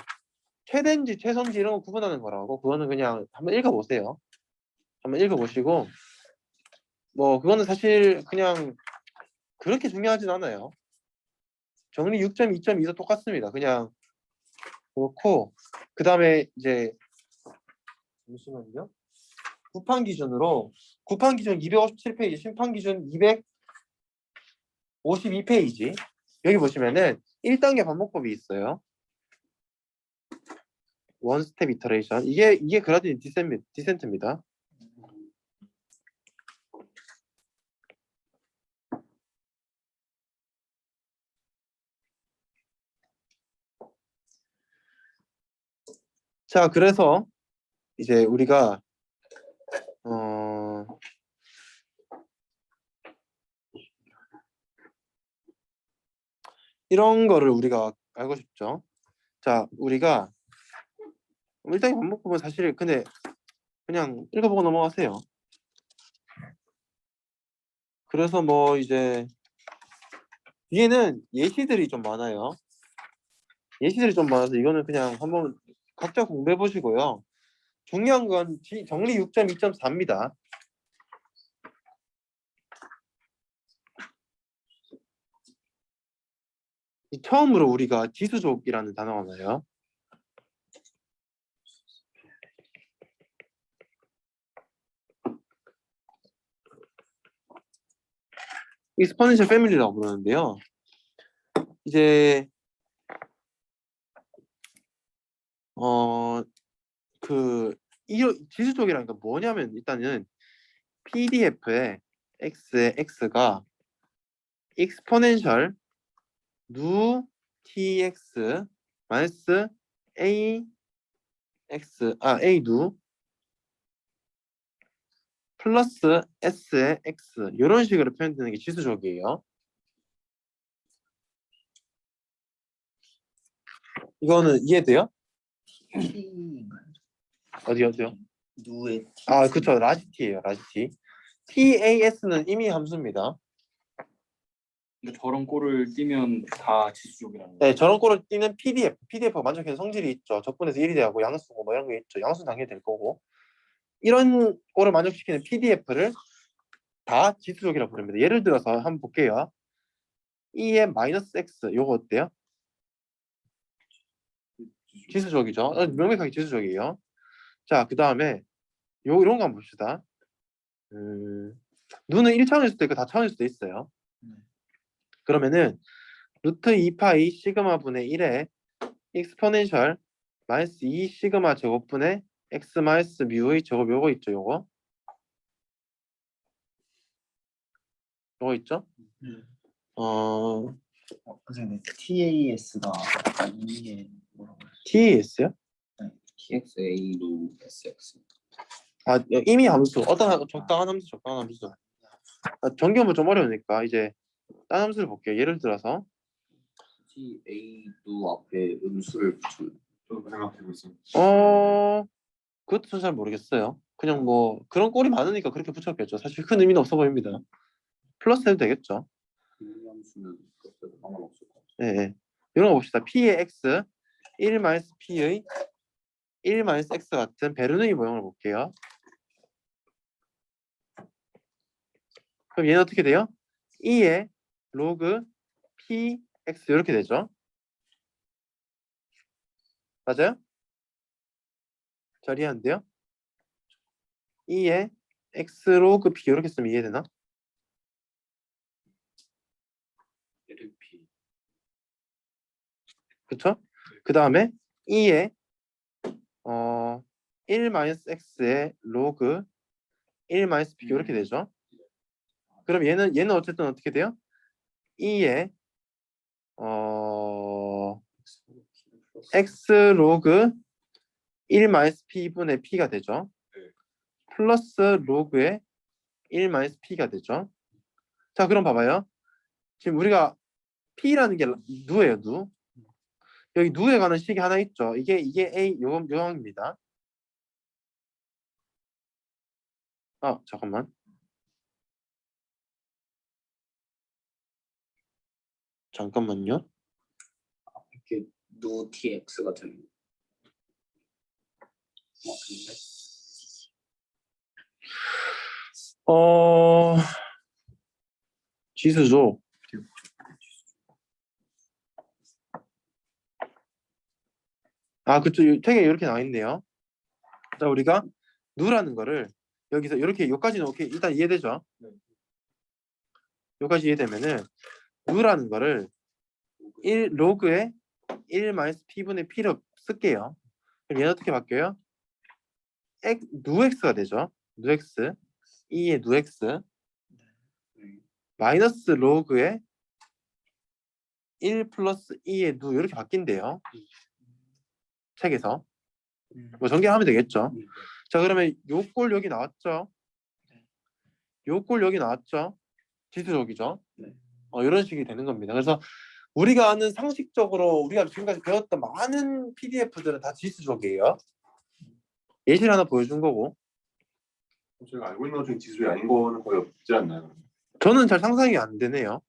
Speaker 1: 최대인지 최소인지 이런 거 구분하는 거라고. 그거는 그냥 한번 읽어보세요. 한번 읽어보시고 뭐 그거는 사실 그냥 그렇게 중요하진 않아요. 정리 6.2.2도 똑같습니다. 그냥 그렇고 그 다음에 이제 잠시만요. 구판 기준으로 구판 기준 257페이지, 심판 기준 252페이지 여기 보시면은 1단계 반복법이 있어요. 원 스텝 이터레이션 이게 그라디언트 디센트입니다. 자, 그래서 이제 우리가 이런 거를 우리가 알고 싶죠. 자, 우리가 1단계 반복법은 사실 근데 그냥 읽어보고 넘어가세요. 그래서 뭐 이제 뒤에는 예시들이 좀 많아요. 예시들이 좀 많아서 이거는 그냥 한번 각자 공부해 보시고요. 중요한 건 정리 6.2.4입니다. 처음으로 우리가 지수족이라는 단어가 나와요. 익스포넨셜 패밀리라고 부르는데요. 이제 이 지수족이라는 건 뭐냐면 일단은 PDF에 x의 x가 익스포넨셜 누 tx 마이너스 a 누 플러스 s의 x 이런 식으로 표현되는 게 지수족이에요. 이거는 이해돼요?
Speaker 3: T인가요?
Speaker 1: 어디요?
Speaker 3: 누의 T.
Speaker 1: 그쵸. 라지티예요. 라지티. TAS는 임의 함수입니다.
Speaker 4: 근데 저런 꼴을 띄면 다 지수족이라는
Speaker 1: 네,
Speaker 4: 거예요.
Speaker 1: 저런 꼴을 띄는 PDF가 만족해서 성질이 있죠. 적분에서 1이 되고 양수고 뭐 이런 게 있죠. 양수는 당연히 될 거고. 이런 꼴을 만족시키는 PDF를 다 지수족이라고 부릅니다. 예를 들어서 한번 볼게요. 2의 마이너스 x 요거 어때요? 지수족이죠. 명백하게 지수족이에요. 자, 그 다음에 이런 거 한번 봅시다. 누는 1차원일 수도 있고 다차원일 수도 있어요. 그러면은 루트 2파이 시그마 분의 1에 익스포넨셜 마이너스 2 시그마 제곱분의 x 마이너스 뮤의 제곱 요거 있죠. 요거 있죠.
Speaker 3: 선생님 TAS가 2에 뭐라고 해요?
Speaker 1: TAS요?
Speaker 2: txa 루 sx.
Speaker 1: 이미 함수 적당한 함수 정규어는 좀 어려우니까 이제 딴 함수를 볼게요. 예를 들어서
Speaker 2: ta도 앞에 음수를 붙이면
Speaker 5: 저도 생각하고 있어요.
Speaker 1: 그것도 잘 모르겠어요. 그냥 뭐 그런 꼴이 많으니까 그렇게 붙였겠죠. 사실 큰 의미는 없어 보입니다. 플러스 해도 되겠죠.
Speaker 2: 이 함수는 그것도 상관없을 것 같아요.
Speaker 1: 네. 이런 거 봅시다. P의 x 1 마이너스 P의 1 마이너스 x 같은 베르누이 모형을 볼게요. 그럼 얘는 어떻게 돼요? 2의 로그 px 이렇게 되죠. 맞아요? 잘 이해하는데요? 2의 x 로그 p 이렇게 쓰면 이해되나?
Speaker 4: LP.
Speaker 1: 그쵸? 그 다음에 2의 1 마이너스 x의 로그 1 마이너스 p 이렇게 되죠. 그럼 얘는 어쨌든 어떻게 돼요? 2의 x 로그 1 마이너스 p분의 p가 되죠. 플러스 로그의 1 마이너스 p가 되죠. 자, 그럼 봐봐요. 지금 우리가 p라는 게 누예요, 누. 여기 누에 관한 식이 하나 있죠. 이게 a 요형입니다. 잠깐만. 잠깐만요.
Speaker 2: 이렇게 누 tx가 되는 근데
Speaker 1: 지수죠. 그쵸. 책에 이렇게 나와 있네요. 자, 우리가 누라는 거를 여기서 이렇게 여기까지는 오케이. 일단 이해되죠? 여기까지 이해되면은 누라는 거를 1 로그에 1 마이너스 p분의 p로 쓸게요. 그럼 얘는 어떻게 바뀌어요? 누 x가 되죠. 누 x 2의 누 x 마이너스 로그에 1 플러스 2의 누 이렇게 바뀐대요. 책에서 뭐 전개하면 되겠죠. 자, 그러면 요 꼴 여기 나왔죠. 요 꼴 여기 나왔죠. 지수적이죠. 이런 식이 되는 겁니다. 그래서 우리가 아는 상식적으로 우리가 지금까지 배웠던 많은 PDF들은 다 지수적이에요. 예시를 하나 보여준 거고.
Speaker 5: 저희가 알고 있는 것 중에 지수이 아닌 거는 거의 없지 않나요?
Speaker 1: 저는 잘 상상이 안 되네요.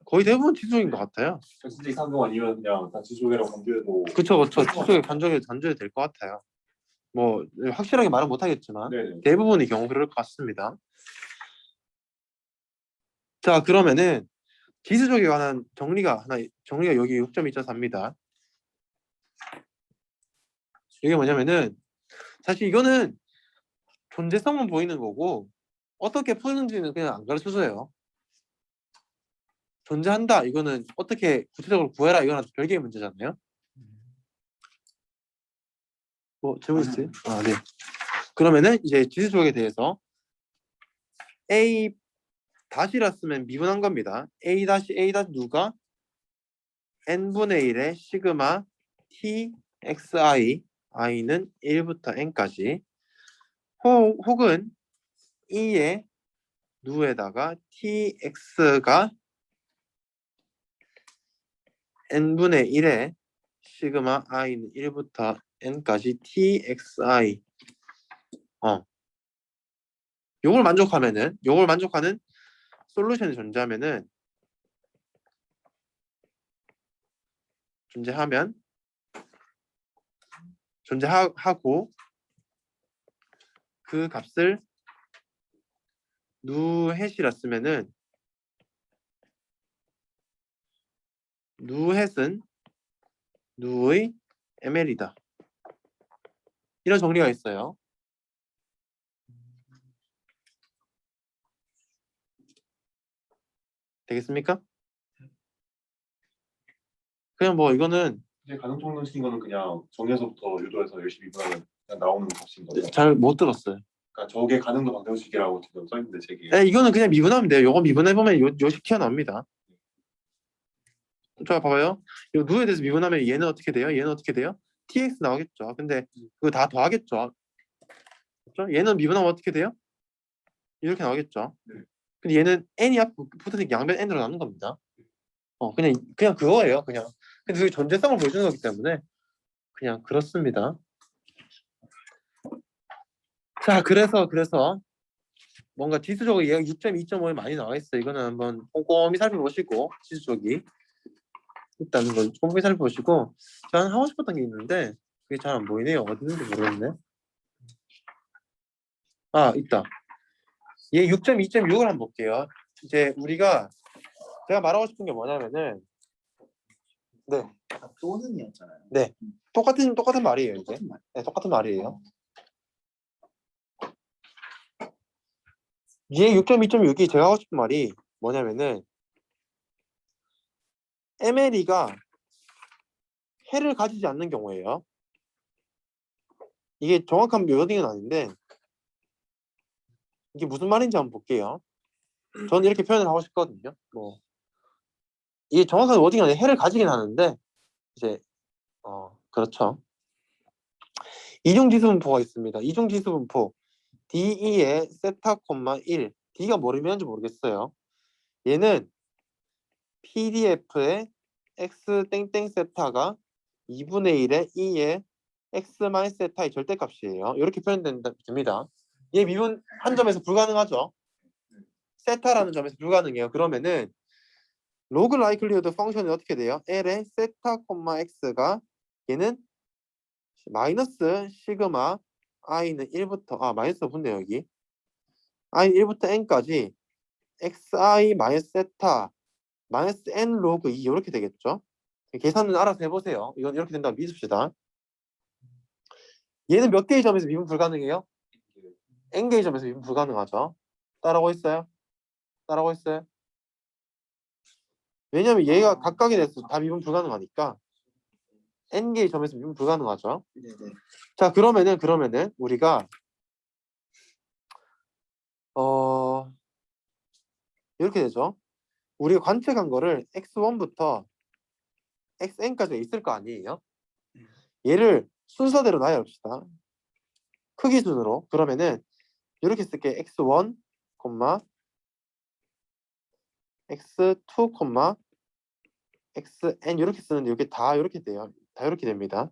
Speaker 1: 거의 대부분 지수적인 것 같아요.
Speaker 5: 전체적 상승 아니면 그냥 다 지수이라고 간주해도.
Speaker 1: 그쵸. 지수적인 간접에 될 것 같아요. 뭐 확실하게 말은 못하겠지만
Speaker 5: 네.
Speaker 1: 대부분의 경우 그럴 것 같습니다. 자, 그러면은 지수적에 관한 정리가 여기 6.2.4입니다. 이게 뭐냐면은 사실 이거는 존재성은 보이는 거고 어떻게 푸는지는 그냥 안 가르쳐줘요. 존재한다 이거는 어떻게 구체적으로 구해라 이거는 별개의 문제잖아요. 뭐 질문 있어요? 네. 그러면은 이제 지수적에 대해서 a 다시라 쓰면 미분한 겁니다. a 다시 누가 n분의 1의 시그마 t xi i는 1부터 n까지 혹은 2의 누에다가 tx가 n분의 1의 시그마 i는 1부터 n까지 txi 요걸 만족하는 솔루션이 존재하고 그 값을 누햇이라 쓰면은 누햇은 누의 ml이다. 이런 정리가 있어요. 되겠습니까? 그냥 뭐 이거는
Speaker 5: 이제 가능 총론식인 거는 그냥 정에서부터 유도해서 열심히 미분하면 그냥 나오는 값인 거죠.
Speaker 1: 잘 못 들었어요.
Speaker 5: 그러니까 저게 가능도 방정식이라고 지금 써 있는데 책에.
Speaker 1: 네, 이거는 그냥 미분하면 돼요. 요거 미분해보면 요식 튀어나옵니다. 자, 봐봐요. 요 누에 대해서 미분하면 얘는 어떻게 돼요? 얘는 어떻게 돼요? tx 나오겠죠. 근데 그거 다 더하겠죠. 그렇죠? 얘는 미분하면 어떻게 돼요? 이렇게 나오겠죠.
Speaker 5: 네.
Speaker 1: 근데 얘는 n이 앞 붙으니까 양변 n으로 나눈 겁니다. 그냥 그거예요. 그냥. 근데 그게 존재성을 보여주는 거기 때문에 그냥 그렇습니다. 자, 그래서 뭔가 지수적으로 얘가 6.2.5에 많이 나와 있어요. 이거는 한번 꼼꼼히 살펴보시고 지수적이 있다는 걸 꼼꼼히 살펴보시고 저는 하고 싶었던 게 있는데 그게 잘 안 보이네요. 어디 있는지 모르겠네. 있다. 얘 6.2.6을 한번 볼게요. 이제 제가 말하고 싶은 게 뭐냐면은
Speaker 3: 또는이었잖아요.
Speaker 1: 네. 똑같은 말이에요, 이제.
Speaker 3: 똑같은 말.
Speaker 1: 네, 똑같은 말이에요. 얘 6.2.6이 제가 하고 싶은 말이 뭐냐면은 MLE가 해를 가지지 않는 경우예요. 이게 정확한 묘딩은 아닌데 이게 무슨 말인지 한번 볼게요. 저는 이렇게 표현을 하고 싶거든요. 이게 정확한 워딩이 아니라 해를 가지긴 하는데 이제 그렇죠. 이중지수분포가 있습니다. 이중지수분포 D2의 세타, 1 D가 뭘 의미하는지 모르겠어요. 얘는 PDF의 X 땡땡 세타가 2분의 1의 2의 X 마이너스 세타의 절대값이에요. 이렇게 표현됩니다. 얘 미분 한 점에서 불가능하죠. 세타라는 점에서 불가능해요. 그러면은 로그 라이클리후드 펑션은 어떻게 돼요? L의 세타, X가 얘는 마이너스 시그마 i는 1부터 마이너스가 붙네 여기 i 1부터 n까지 xi 마이너스 세타 마이너스 n 로그 2 이렇게 되겠죠. 계산은 알아서 해보세요. 이건 이렇게 된다고 믿읍시다. 얘는 몇 개의 점에서 미분 불가능해요? n 개의 점에서 미분 불가능하죠. 따라오고 있어요? 따라오고 있어요? 왜냐면 얘가 각각에 대해서 다 미분 불가능하니까 n 개의 점에서 미분 불가능하죠.
Speaker 3: 네네.
Speaker 1: 자 그러면은 우리가 이렇게 되죠. 우리가 관측한 거를 x1부터 xn까지 있을 거 아니에요. 얘를 순서대로 나열합시다. 크기 순으로. 그러면은 이렇게 쓸게. x1, x2, xn 이렇게 쓰는데 이게 다 이렇게 돼요. 다 이렇게 됩니다.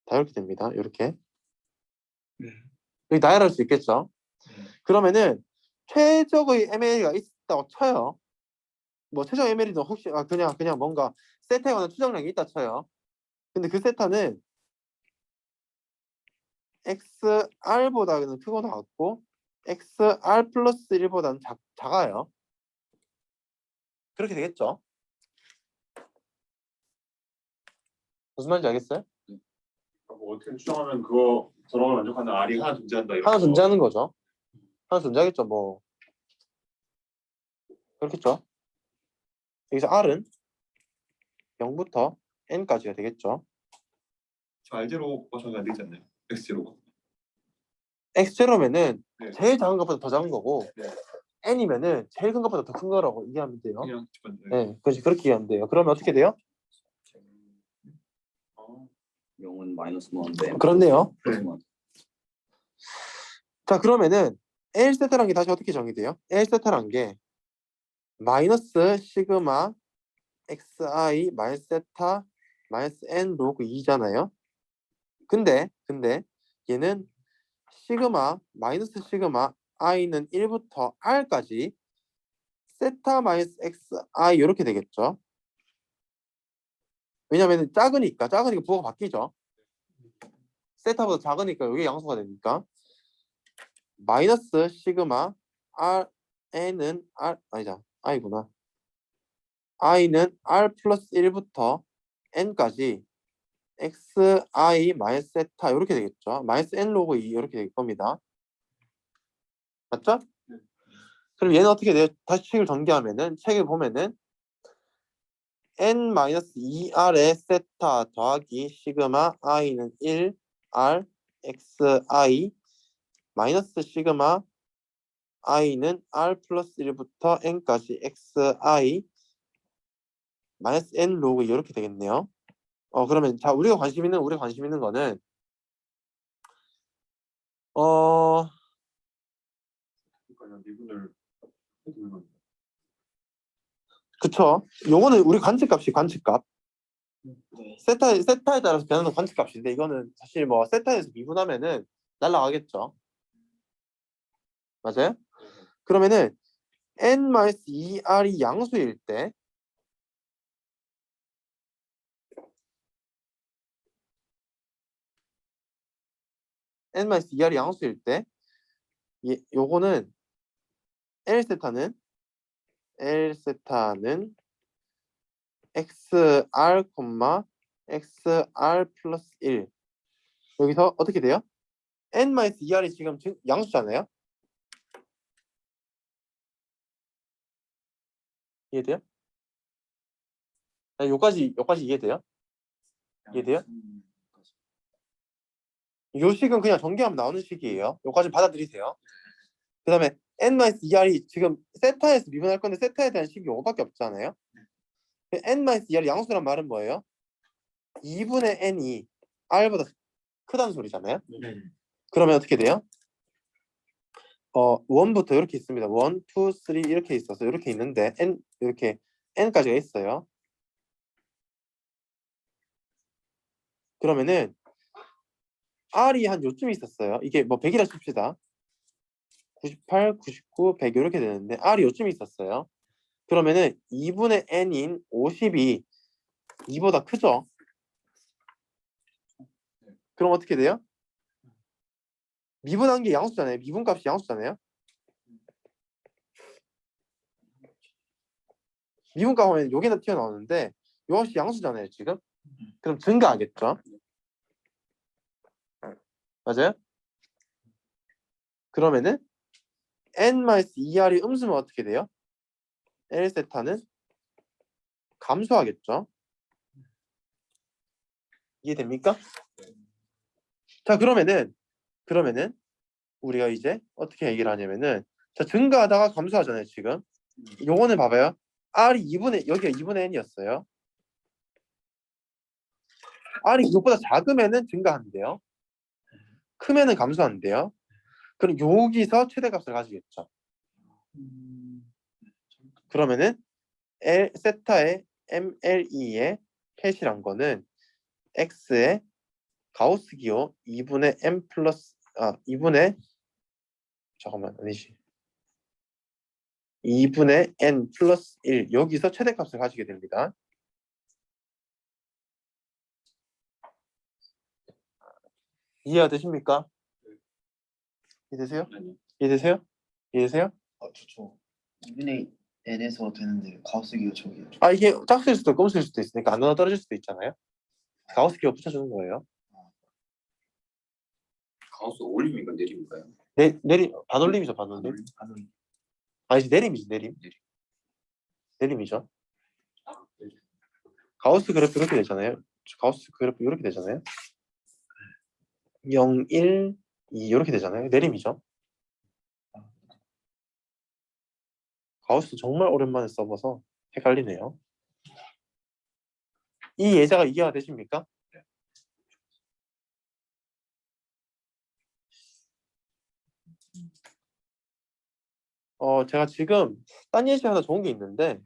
Speaker 1: 다 이렇게 됩니다. 이렇게. 여기 나열할 수 있겠죠. 그러면은 최적의 ML가 있다고 쳐요. 뭐 최적 ML이도 혹시 그냥 뭔가 세타에 관한 추정량이 있다 쳐요. 근데 그 세타는 XR보다는 크거나 같고 XR 플러스 1보다는 작아요. 그렇게 되겠죠. 무슨 말인지 알겠어요?
Speaker 5: 뭐 어떻게 추정하면 그거 저런 걸 만족하는 R이 하나 존재한다 이런
Speaker 1: 하나
Speaker 5: 거.
Speaker 1: 존재하는 거죠. 하나 존재하겠죠. 뭐 그렇겠죠. 여기서 R은 0부터 N까지가 되겠죠.
Speaker 5: 저 R제로가 전혀 안 되지 않나요? X제로가.
Speaker 1: X0면은
Speaker 5: 네.
Speaker 1: 제일 작은 것보다 더 작은 거고
Speaker 5: 네.
Speaker 1: N이면은 제일 큰 것보다 더 큰 거라고 이해하면 돼요.
Speaker 5: 그냥 집안.
Speaker 1: 네, 그렇게 이해하면 돼요. 그러면 어떻게 돼요?
Speaker 5: 어.
Speaker 2: 0은 마이너스 1인데
Speaker 1: 그렇네요.
Speaker 5: 네.
Speaker 1: 자 그러면은 L 세타란 게 다시 어떻게 정의돼요? L 세타란 게 마이너스 시그마 xi 마이너스 세타 마이너스 n 로그 2잖아요. 근데 얘는 시그마 마이너스 시그마 i는 1부터 r까지 세타 마이너스 xi 이렇게 되겠죠. 왜냐면 작으니까 부호가 바뀌죠. 세타보다 작으니까 이게 양수가 되니까 마이너스 시그마 r n은 r 아니죠. i구나. i는 r 플러스 1부터 n까지 xi 마이너스 세타 이렇게 되겠죠. 마이너스 n 로그 2 이렇게 될 겁니다. 맞죠? 그럼 얘는 어떻게 돼요? 다시 책을 전개하면은 책을 보면은 n 마이너스 2r의 세타 더하기 시그마 i는 1 r xi 마이너스 시그마 i는 r 플러스 1부터 n까지 xi 마이너스 n 로그 이렇게 되겠네요. 그러면 자 우리가 관심 있는 거는
Speaker 5: 그러니까 미분을 해두면
Speaker 1: 그쵸? 요거는 우리 관측값.
Speaker 3: 네.
Speaker 1: 세타에 따라서 변하는 관측값인데 이거는 사실 뭐 세타에서 미분하면은 날라가겠죠. 맞아요? 그러면은 n-2r이 양수일 때 n-2r이 양수일 때 요거는 L 세타는 XR, XR 플러스 1 여기서 어떻게 돼요? n-2r이 지금 양수잖아요? 이해돼요? 요까지 이해돼요? 이해돼요? 요 식은 그냥 전개하면 나오는 식이에요. 요까지 받아들이세요. 그 다음에 n-2r이 지금 세타에서 미분할 건데 세타에 대한 식이 5밖에 없잖아요. n-2r이 양수란 말은 뭐예요? 2분의 n이 r보다 크다는 소리잖아요.
Speaker 3: 네.
Speaker 1: 그러면 어떻게 돼요? 1부터 이렇게 있습니다. 1, 2, 3 이렇게 있어서 이렇게 있는데 n 이렇게 n까지가 있어요. 그러면은 r이 한 요쯤 있었어요. 이게 뭐 100이라 칩시다. 98, 99, 100 이렇게 되는데 r이 요쯤 있었어요. 그러면은 2분의 n인 50이 2보다 크죠? 그럼 어떻게 돼요? 미분한 게 양수잖아요. 미분값이 양수잖아요. 미분값 하면 요게나 튀어나오는데 요것이 양수잖아요, 지금. 그럼 증가하겠죠? 맞아요? 그러면은 n-2r이 음수면 어떻게 돼요? L 세타는 감소하겠죠? 이해됩니까? 자, 그러면은 우리가 이제 어떻게 얘기를 하냐면은 자, 증가하다가 감소하잖아요, 지금. 요거는 봐봐요. R이 2분의 여기가 2분의 n이었어요. R이 이것보다 작으면은 증가한대요. 크면은 감소한대요. 그럼 여기서 최대값을 가지겠죠. 그러면은 세타의 MLE의 펫이란 거는 x의 가우스 기호 2분의 n 플러스 2분의 잠깐만 아니지 2분의 n 플러스 1 여기서 최대값을 가지게 됩니다. 이해가 되십니까? 이해되세요?
Speaker 2: 아니요.
Speaker 1: 이해되세요? 이해되세요?
Speaker 3: 좋죠. 2분의 n에서 되는데 가우스 기호 저기.
Speaker 1: 아 이게 짝수일 수도 있고 음수일 수도 있으니까 안 나눠 떨어질 수도 있잖아요. 가우스 기호 붙여주는 거예요.
Speaker 2: 가우스 올림인가 내림인가요?
Speaker 1: 내림 반올림이죠 반올림. 아니지 내림이지 내림. 내림이죠. 가우스 그래프 이렇게 되잖아요. 가우스 그래프 이렇게 되잖아요. 0, 1, 2 이렇게 되잖아요. 내림이죠. 가우스 정말 오랜만에 써봐서 헷갈리네요. 이 예제가 이해가 되십니까? 제가 지금 딴 예시 하나 좋은 게 있는데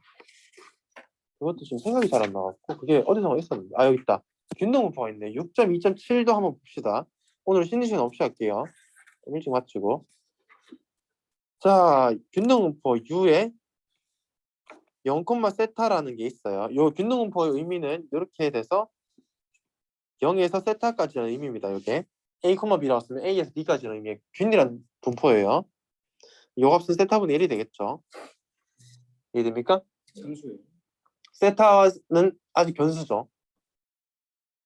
Speaker 1: 그것도 지금 생각이 잘 안 나갖고 그게 어디서 있었는데 여기 있다. 균등분포가 있네. 6.2.7도 한번 봅시다. 오늘 쉬는 시간 없이 할게요. 일찍 마치고. 자, 균등분포 U에 0, 세타라는 게 있어요. 이 균등분포의 의미는 이렇게 돼서 0에서 세타까지라는 의미입니다. 이게 A, B라고 쓰면 A에서 D까지라는 의미의 균이라는 분포예요. 이 값은 세타분의 1이 되겠죠. 이해됩니까?
Speaker 4: 상수예요.
Speaker 1: 세타는 아직 변수죠.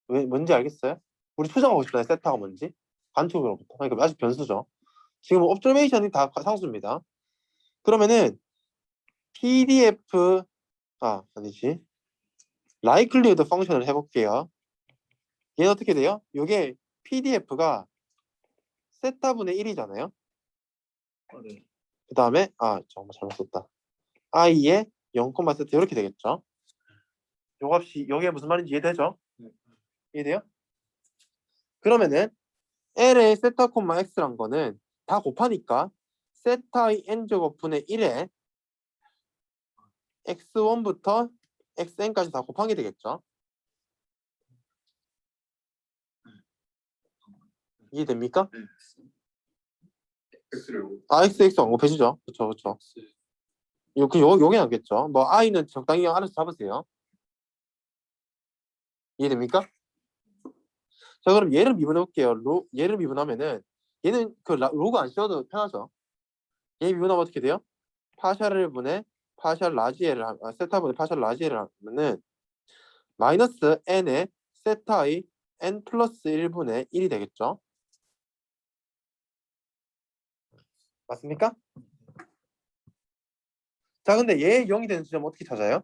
Speaker 1: 왜 뭔지 알겠어요? 우리 추정하고 싶잖아요. 세타가 뭔지. 관측으로부터. 그러니까 아직 변수죠. 지금 옵저베이션이 다 상수입니다. 그러면은 PDF 아니지. 라이클리우드 펑션을 해볼게요. 얘는 어떻게 돼요? 이게 PDF가 세타분의 1이잖아요.
Speaker 3: 네.
Speaker 1: 그 다음에 정말 잘못 썼다. i의 0, 세타 이렇게 되겠죠. 요 값이 여기에 무슨 말인지 이해되죠? 이해돼요? 그러면은 L의 세타, x란 거는 다 곱하니까 세타의 n제곱분의 1에 x1부터 xn까지 다 곱하게 되겠죠. 이해됩니까?
Speaker 5: X를
Speaker 1: x 안 곱해주죠. 그쵸. 요게 나겠죠. 뭐 i는 적당히 알아서 잡으세요. 이해됩니까? 자 그럼 얘를 미분해 볼게요. 얘를 미분하면은 얘는 그 로그 안 씌워도 편하죠. 얘 미분하면 어떻게 돼요? 파샬을 분해 파샬 라지에를 세타분의 파샬 라지에를 하면은 마이너스 n의 세타의 n 플러스 1분의 1이 되겠죠. 맞습니까? 자 근데 얘 0이 되는 지점 어떻게 찾아요?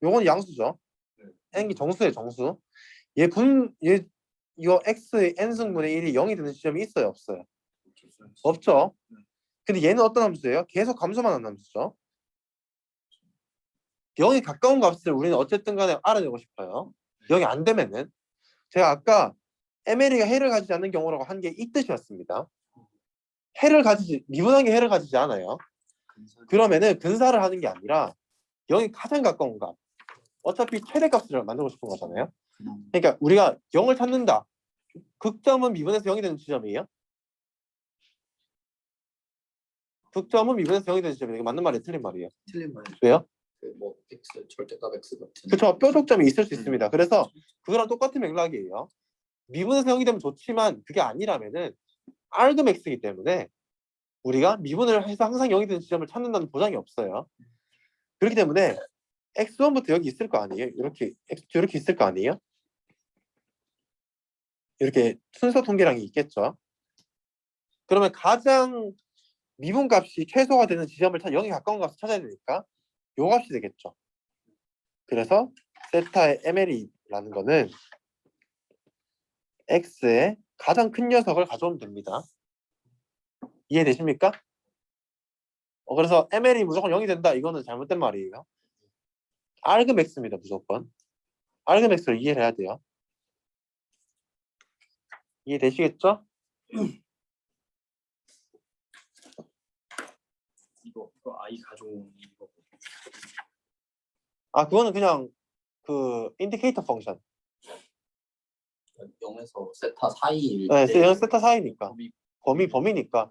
Speaker 1: 요건 양수죠. n이 정수예요 정수. 이거 x의 n승분의 1이 0이 되는 지점이 있어요 없어요? 없죠. 근데 얘는 어떤 함수예요? 계속 감소만 하는 함수죠. 0이 가까운 값을 우리는 어쨌든 간에 알아내고 싶어요. 0이 안 되면은 제가 아까 MLE가 해를 가지지 않는 경우라고 한 게 이 뜻이었습니다. 미분한 게 해를 가지지 않아요. 그러면은 근사를 하는 게 아니라 0이 가장 가까운 값. 어차피 최대값을 만들고 싶은 거잖아요. 그러니까 우리가 0을 찾는다. 극점은 미분에서 0이 되는 지점이에요. 극점은 미분에서 0이 되는 지점이에요. 이거 맞는 말이에요? 틀린 말이에요?
Speaker 3: 틀린 말이죠.
Speaker 1: 왜요?
Speaker 2: 그뭐 x 절대값 x 같은.
Speaker 1: 그쵸. 뾰족점이 있을 수 있습니다. 그래서 그거랑 똑같은 맥락이에요. 미분에서 0이 되면 좋지만 그게 아니라면은 argmax이기 때문에 우리가 미분을 해서 항상 0이 되는 지점을 찾는다는 보장이 없어요. 그렇기 때문에 x1부터 여기 있을 거 아니에요? 이렇게 x2 이렇게 있을 거 아니에요? 이렇게 순서 통계량이 있겠죠. 그러면 가장 미분 값이 최소가 되는 지점을 0에 가까운 값을 찾아야 되니까 요 값이 되겠죠. 그래서 세타의 ML이라는 거는 x의 가장 큰 녀석을 가져오면 됩니다. 이해되십니까? 그래서 ML이 무조건 0이 된다. 이거는 잘못된 말이에요. argmax입니다. 무조건. argmax를 이해를 해야 돼요. 이해되시겠죠?
Speaker 4: 이거 I 가져온 이거.
Speaker 1: 그거는 그냥 그 인디케이터 펑션.
Speaker 2: 0에서 세타 사이일
Speaker 1: 네,
Speaker 2: 때
Speaker 1: 세타 사이니까. 범위니까.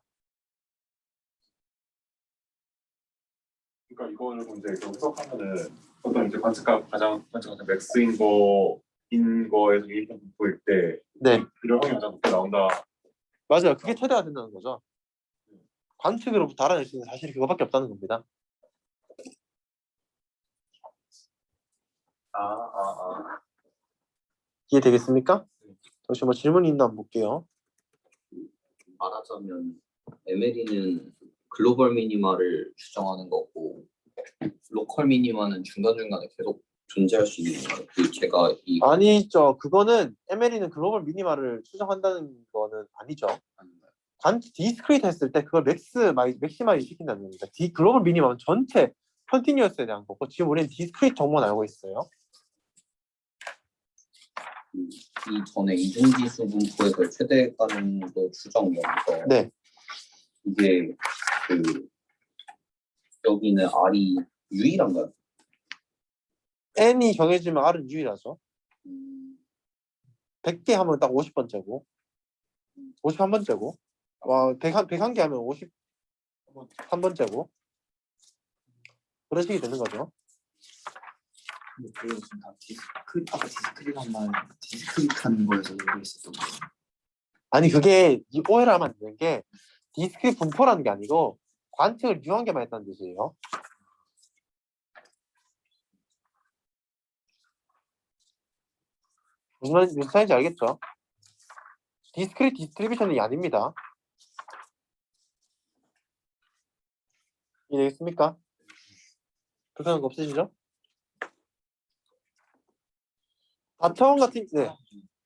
Speaker 5: 그러니까 이거를 이제 좀 해석하면은 어떤 이제 관측값 가장 맥스인 거에서 유의점 분포일 때
Speaker 1: 네,
Speaker 5: 이런 확률이 가장 높게 나온다.
Speaker 1: 맞아요. 그게 최대가 된다는 거죠. 관측으로부터 알아낼 수 있는 사실이 그거밖에 없다는 겁니다. 이해되겠습니까? 혹시 뭐 질문이 있나 한번 볼게요.
Speaker 2: 말하자면 MLE는 글로벌 미니마를 추정하는 거고 로컬 미니마는 중간중간에 계속 존재할 수 있는 거예요. 그 제가 이
Speaker 1: 아니죠. 그거는 MLE는 글로벌 미니마를 추정한다는 거는 아니죠. 디스크리트 했을 때 그걸 맥시마이즈 시킨다는 겁니다. 글로벌 미니마는 전체 컨티뉴어스에 대한 거고 지금 우리는 디스크리트 정보만 알고 있어요.
Speaker 2: 전에 이중지수 분포에서 최대 가능도 추정이어서
Speaker 1: 네.
Speaker 2: 이게 그 여기는 R이 유일한가요?
Speaker 1: n이 정해지면 r은 유일하죠. 100개 하면 딱 50번째고 51번째고 101개 하면 53번째고 그런 식이 되는 거죠.
Speaker 3: 근데 그거 지금 다 아까 디스크릿한 거에서 여기 있었던 거예요.
Speaker 1: 아니 그게 이 오해를 하면 안 되는 게 디스크릿 분포라는 게 아니고 관측을 유한계만 했다는 뜻이에요. 무슨 말인지 알겠죠? 디스크릿 디스트리뷰션이 아닙니다. 이해되겠습니까? 불편한 거 없으시죠? 다차원 같은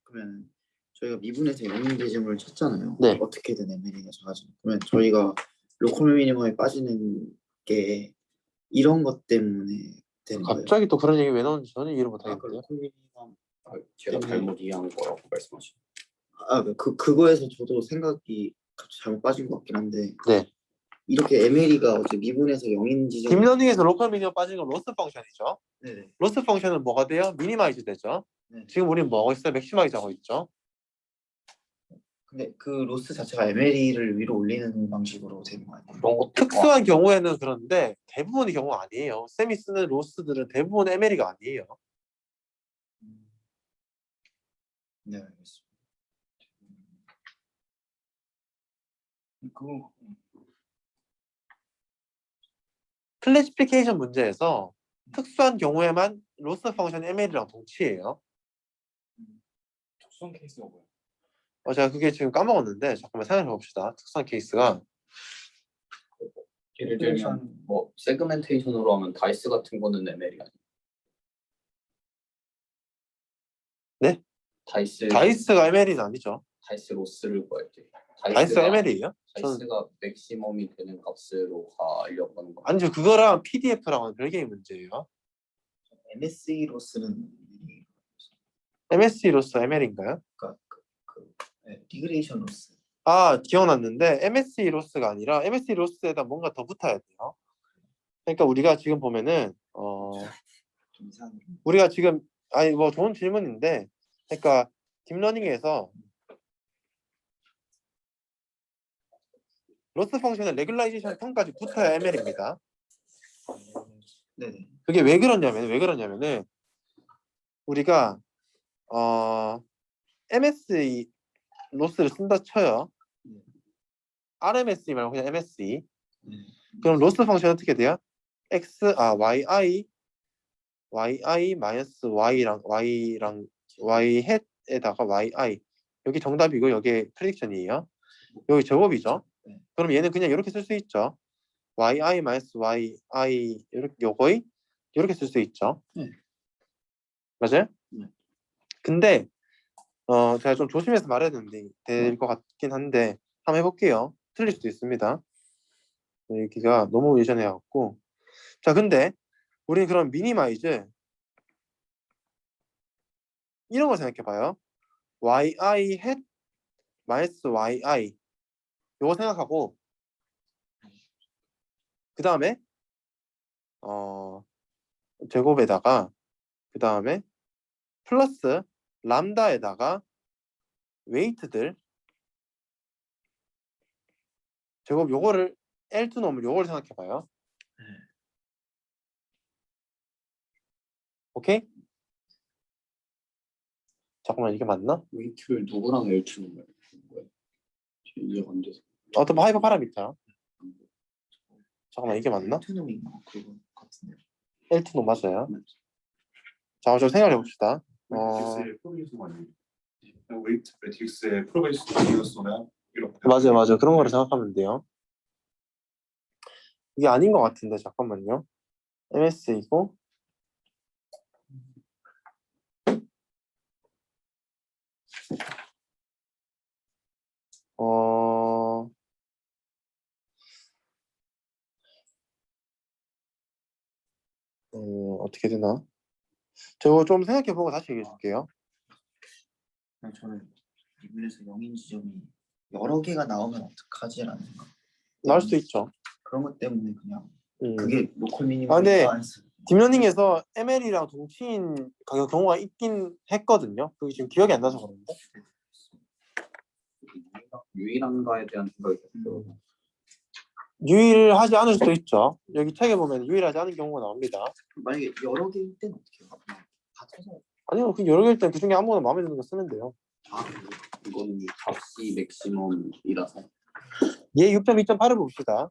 Speaker 3: 그러면 저희가 미분에서 영인 대점을 찾잖아요.
Speaker 1: 네.
Speaker 3: 어떻게든 MLE가 정하죠. 그러면 저희가 로컬 미니멈에 빠지는 게 이런 것 때문에 되는 거예요.
Speaker 1: 갑자기 또 그런 얘기 왜 나오는지 전혀 이해를 못하겠는데요.
Speaker 3: 로컬 미니멈
Speaker 2: 제가 잘못 이해한 거라고 말씀하시죠.
Speaker 3: 그거에서 저도 생각이 갑자기 잘못 빠진 것 같긴 한데
Speaker 1: 네.
Speaker 3: 이렇게 MLE가 어째 미분에서 영인 지점
Speaker 1: 딥러닝에서 로컬 미니멈 빠진 건 로스 펑션이죠.
Speaker 3: 네네.
Speaker 1: 로스 펑션은 뭐가 돼요? 미니마이즈 되죠.
Speaker 3: 네.
Speaker 1: 지금 우리는 뭐 하고 있어요? 맥시마이즈 하고 있죠.
Speaker 3: 근데 그 로스 자체가 MLE를 위로 올리는 방식으로 되는 거 아니에요?
Speaker 2: 그런 것도
Speaker 1: 특수한 경우에는 그런데 대부분의 경우 아니에요. 쌤이 쓰는 로스들은 대부분 MLE가 아니에요.
Speaker 3: 네, 알겠습니다.
Speaker 4: 그거
Speaker 1: 클래시피케이션 문제에서 특수한 경우에만 로스 펑션 ML이랑 동치예요.
Speaker 4: 특수한 케이스가 뭐야?
Speaker 1: 제가 그게 지금 까먹었는데 잠깐만 생각해 봅시다. 특수한 케이스가
Speaker 2: 예를 들면 뭐 세그멘테이션으로 하면 다이스 같은 거는 ML이 아니에요.
Speaker 1: 네? 다이스가 ML은 아니죠.
Speaker 2: 다이스 로스를 구할 때
Speaker 1: 다이스가 ML이에요?
Speaker 2: 다이스가 맥시멈이 되는 값으로 가려고 하는 거.
Speaker 1: 아니죠. 그거랑 PDF랑은 별개의 문제예요.
Speaker 3: MSE 로스는
Speaker 1: MSE 로스 ML인가요?
Speaker 3: 네, 디그레이션 로스.
Speaker 1: 아, 기억났는데 MSE 로스가 아니라 MSE 로스에다 뭔가 더 붙어야 돼요. 그러니까 우리가 지금 보면은
Speaker 3: 좀 이상해.
Speaker 1: 우리가 지금 아니 뭐 좋은 질문인데 그러니까 딥러닝에서 로스 펑션의 레귤라이제이션 텀까지 붙어야 ML입니다.
Speaker 3: 네네.
Speaker 1: 그게 왜 그러냐면은 우리가 MSE 로스를 쓴다 쳐요. RMSE 말고 그냥 MSE.
Speaker 3: 네.
Speaker 1: 그럼 로스 펑션 어떻게 돼요? yi 마이너스 y랑 y 햇에다가 yi 여기 정답이고 여기 프레딕션이에요. 여기 제곱이죠.
Speaker 3: 네.
Speaker 1: 그럼 얘는 그냥 이렇게 쓸 수 있죠. yi 마이너스 yi 이렇게 요거의 이렇게 쓸 수 있죠.
Speaker 3: 네.
Speaker 1: 맞아요?
Speaker 3: 네.
Speaker 1: 근데 제가 좀 조심해서 말해야 될 것 같긴 한데 한번 해볼게요. 틀릴 수도 있습니다. 여기가 너무 예전에 갖고 자 근데 우리는 그럼 미니마이즈 이런 거 생각해봐요. yi 햇 마이너스 yi 요거 생각하고 그 다음에 제곱에다가 그 다음에 플러스 람다에다가 웨이트들 제곱 요거를 L2 넣으면 요걸 생각해봐요. 오케이? 잠깐만 이게 맞나?
Speaker 2: 웨이트를 누구랑 L치는 거예요? 이해가 안 돼서.
Speaker 1: 어떤 하이퍼 파라미터 잠깐만 이게 맞나?
Speaker 3: 투놈인가 그거 같은데.
Speaker 1: L2 넣 맞아요. 자, 좀 생각해 봅시다.
Speaker 5: 매트릭스의 프로베이스가 아니에요. 웨이트 매트릭스의 프로베이스나 이렇게.
Speaker 1: 맞아요. 그런 거로 생각하면 돼요. 이게 아닌 것 같은데 잠깐만요. MS이고 어떻게 되나? 저거 좀 생각해보고 다시 얘기해 줄게요.
Speaker 3: 그냥 저는 이분에서 0인 지점이 여러 개가 나오면 어떡하지라는 생각.
Speaker 1: 나올 수도 있죠.
Speaker 3: 그런 것 때문에 그냥
Speaker 1: 음.
Speaker 3: 그게 로컬 미니멈.
Speaker 1: 아, 근데 딥러닝에서 ML이랑 동치인 경우가 있긴 했거든요. 그게 지금 기억이 안 나서 그런데.
Speaker 2: 유일한가에 대한 생각이 들어요.
Speaker 1: 유일하지 않을 수도 있죠. 여기 책에 보면 유일하지 않은 경우가 나옵니다.
Speaker 3: 만약에 여러 개일 때는 어떻게 해요? 그냥 다 쳐서.
Speaker 1: 아니요, 그 여러 개일 땐 그 중에 아무거나 마음에 드는 거 쓰면 돼요.
Speaker 2: 아, 이거는 값이 맥시멈이라서.
Speaker 1: 얘 6.2.8을 봅시다.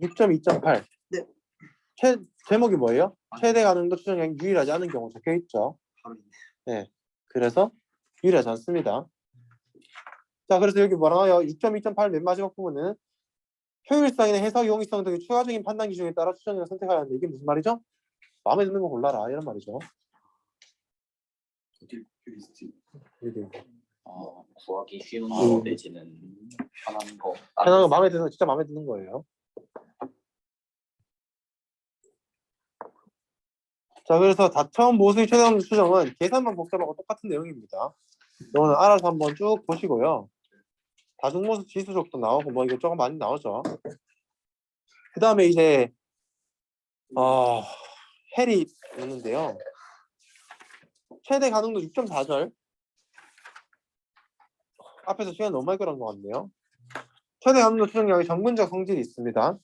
Speaker 1: 6.2.8.
Speaker 3: 네.
Speaker 1: 제목이 뭐예요? 최대 가능도 추정량이 유일하지 않은 경우 적혀 있죠.
Speaker 3: 바로 있네.
Speaker 1: 네. 그래서 유일하지 않습니다. 자, 그래서 여기 뭐라고요? 6.2.8 맨 마지막 부분은 효율성이나 해석, 용이성 등의 추가적인 판단 기준에 따라 추정량을 선택하야 하는데 이게 무슨 말이죠? 마음에 드는 거 골라라 이런 말이죠.
Speaker 2: 구하기 쉬운 거 내지는 편한 거.
Speaker 1: 편한 거 마음에 드는 거 진짜 마음에 드는 거예요. 자, 그래서 다처음 모수의 최대함수 추정은 계산만 복잡하고 똑같은 내용입니다. 이거는 알아서 한번 쭉 보시고요. 다중모수 지수족도 나오고 뭐 이것저것 많이 나오죠. 그 다음에 이제 헬이 있는데요. 최대 가능도 6.4절. 앞에서 시간 너무 많이 끌은 것 같네요. 최대 가능도 추정량의 정근적 성질이 있습니다.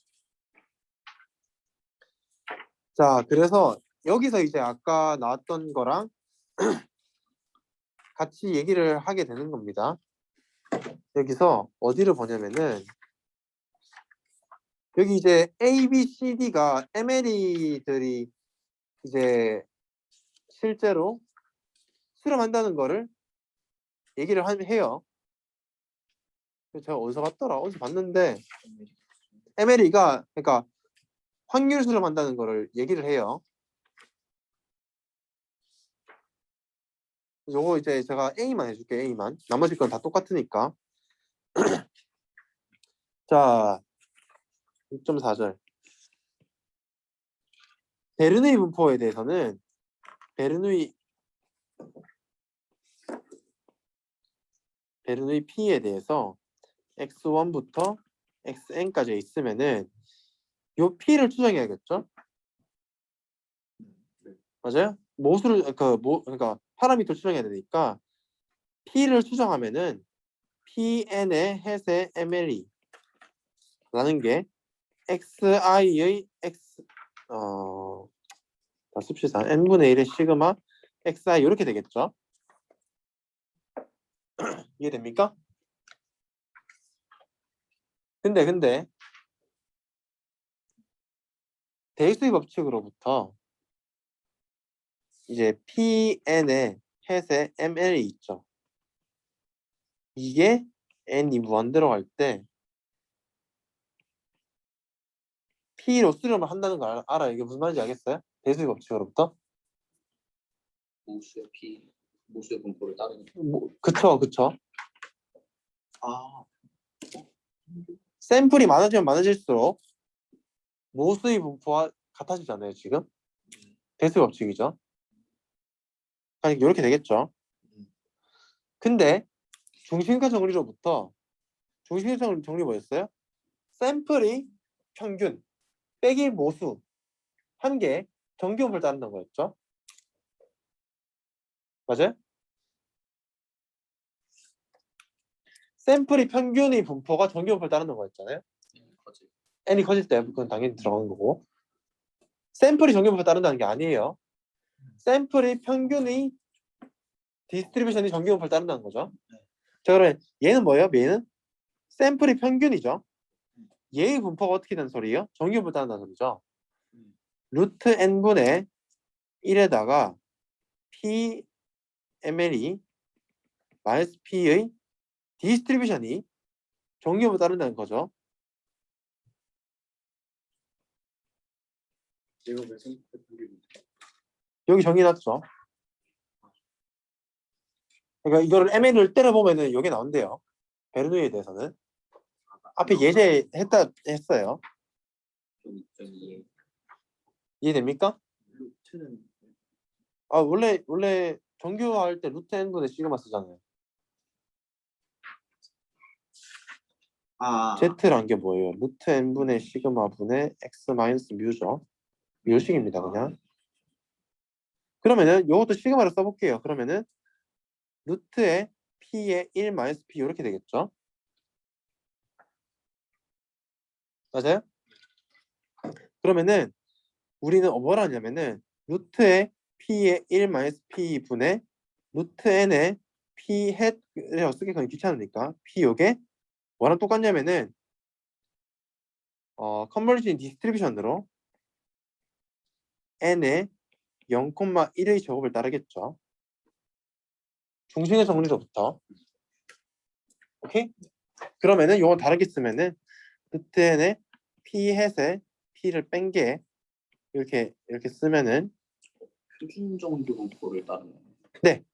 Speaker 1: 자, 그래서 여기서 이제 아까 나왔던 거랑 같이 얘기를 하게 되는 겁니다. 여기서 어디를 보냐면은 여기 이제 A, B, C, D가 MLE들이 이제 실제로 실험한다는 거를 얘기를 해요. 제가 어디서 봤더라? 어디서 봤는데 MLE가 그러니까 확률 실험한다는 거를 얘기를 해요. 요거 이제 제가 A만 해줄게요. A만. 나머지 건 다 똑같으니까. 자, 6.4절. 베르누이 분포에 대해서는 베르누이 베르누이 P에 대해서 x1부터 xn까지 있으면은 요 P를 추정해야겠죠? 맞아요? 모수를 그러니까 파라미터 추정해야 되니까 P를 추정하면은 Pn의 해세 MLE 라는 게 xi의 다 씁시다. n분의 1의 시그마 xi 이렇게 되겠죠? 이해됩니까? 근데 대수의 법칙으로부터 이제 Pn의 해세 ML이 있죠. 이게 n이 무한 들어갈 때 P로 수렴을 한다는 걸 알아요. 이게 무슨 말인지 알겠어요? 대수의 법칙으로부터?
Speaker 2: 모수의 분포를 따르는.
Speaker 1: 그쵸.
Speaker 3: 아,
Speaker 1: 샘플이 많아지면 많아질수록 모수의 분포와 같아지잖아요, 지금. 대수의 법칙이죠. 그러니까 이렇게 되겠죠. 근데 중심가 정리로부터 중심가 정리 뭐였어요? 샘플이 평균 빼기 모수 한 개 정규분포를 따른다는 거였죠. 맞아요? 샘플이 평균의 분포가 정규분포를 따르는 거였잖아요.
Speaker 2: 거지.
Speaker 1: n이 커질 때 그건 당연히 들어가는 거고 샘플이 정규분포를 따른다는 게 아니에요. 샘플이 평균의 디스트리뷰션이 정규분포를 따른다는 거죠. 자 그러면 얘는 뭐예요? 얘는 샘플이 평균이죠. 얘의 분포가 어떻게 되는 소리예요? 정규분포를 따른다는 소리죠. 루트 n분의 1에다가 p ml이 마이너스 p의 디스트리뷰션이 정규분포를 따른다는 거죠.
Speaker 4: 내가 왜 생각했던 게
Speaker 1: 여기 정의났죠. 그러니까 이거를 ml을 때려보면은 여기 나온대요. 베르누이에 대해서는 앞에 했어요.
Speaker 2: 좀
Speaker 1: 이해됩니까?
Speaker 3: 루트는
Speaker 1: 아 원래 정규화할 때 루트 n분의 시그마 쓰잖아요. Z란 게 뭐예요? 루트 n분의 시그마 분의 x 마이너스 뮤죠. 뮤식입니다 그냥. 그러면은 이것도 시그마로 써볼게요. 그러면은 루트에 p의 1 마이너스 p 이렇게 되겠죠. 맞아요? 그러면은 우리는 뭐라 하냐면은 루트에 p의 1 마이너스 p 분의 루트 n의 p 헷을 쓰기 그냥 귀찮으니까 p 요게 뭐랑 똑같냐면은 컨버리진 디스트리뷰션으로 n의 0,1의 제곱을 따르겠죠. 중심의 정리로부터. 오케이? 그러면은 요건 다르게 쓰면은 루트 n의 p 헷에 p를 뺀 게 이렇게 쓰면은
Speaker 2: 표준 정규 분포를 따르는.
Speaker 1: 네.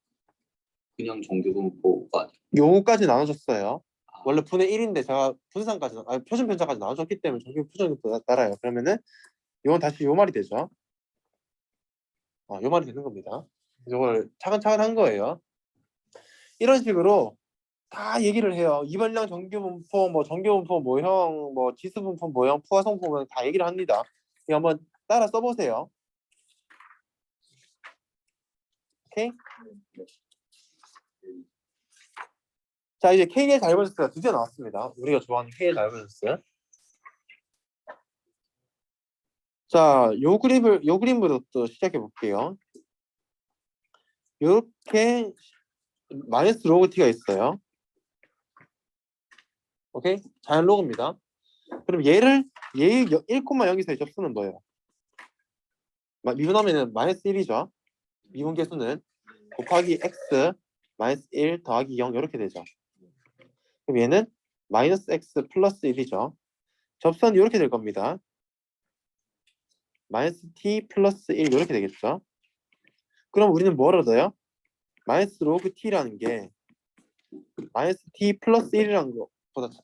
Speaker 2: 그냥 정규 분포가 아니고.
Speaker 1: 요거까지 나눠줬어요. 원래 분의 1인데 제가 분산까지 표준 편차까지 나눠줬기 때문에 정규 표준도 따라요. 그러면은 요건 다시 요 말이 되죠. 요 말이 되는 겁니다. 이걸 차근차근 한 거예요. 이런 식으로 다 얘기를 해요. 이반량 정규분포, 뭐 정규분포 모형, 뭐 지수분포 모형, 푸화성 모형 다 얘기를 합니다. 이거 한번 따라 써보세요. 오케이? 자 이제 K의 다이버전스가 드디어 나왔습니다. 우리가 좋아하는 K의 다이버전스. 자, 요 그림부터 시작해 볼게요. 이렇게 마이너스 로그 t가 있어요. 오케이? 자연 로그입니다. 그럼 얘의 1,0에서의 접수는 뭐예요? 미분하면은 마이너스 1이죠. 미분 계수는 곱하기 x 마이너스 1 더하기 0 이렇게 되죠. 그럼 얘는 마이너스 x 플러스 1이죠. 접수는 이렇게 될 겁니다. 마이너스 t 플러스 1 이렇게 되겠죠. 그럼 우리는 뭘 얻어요? 마이너스 로그 t라는 게 마이너스 t 플러스 1이라는 것보다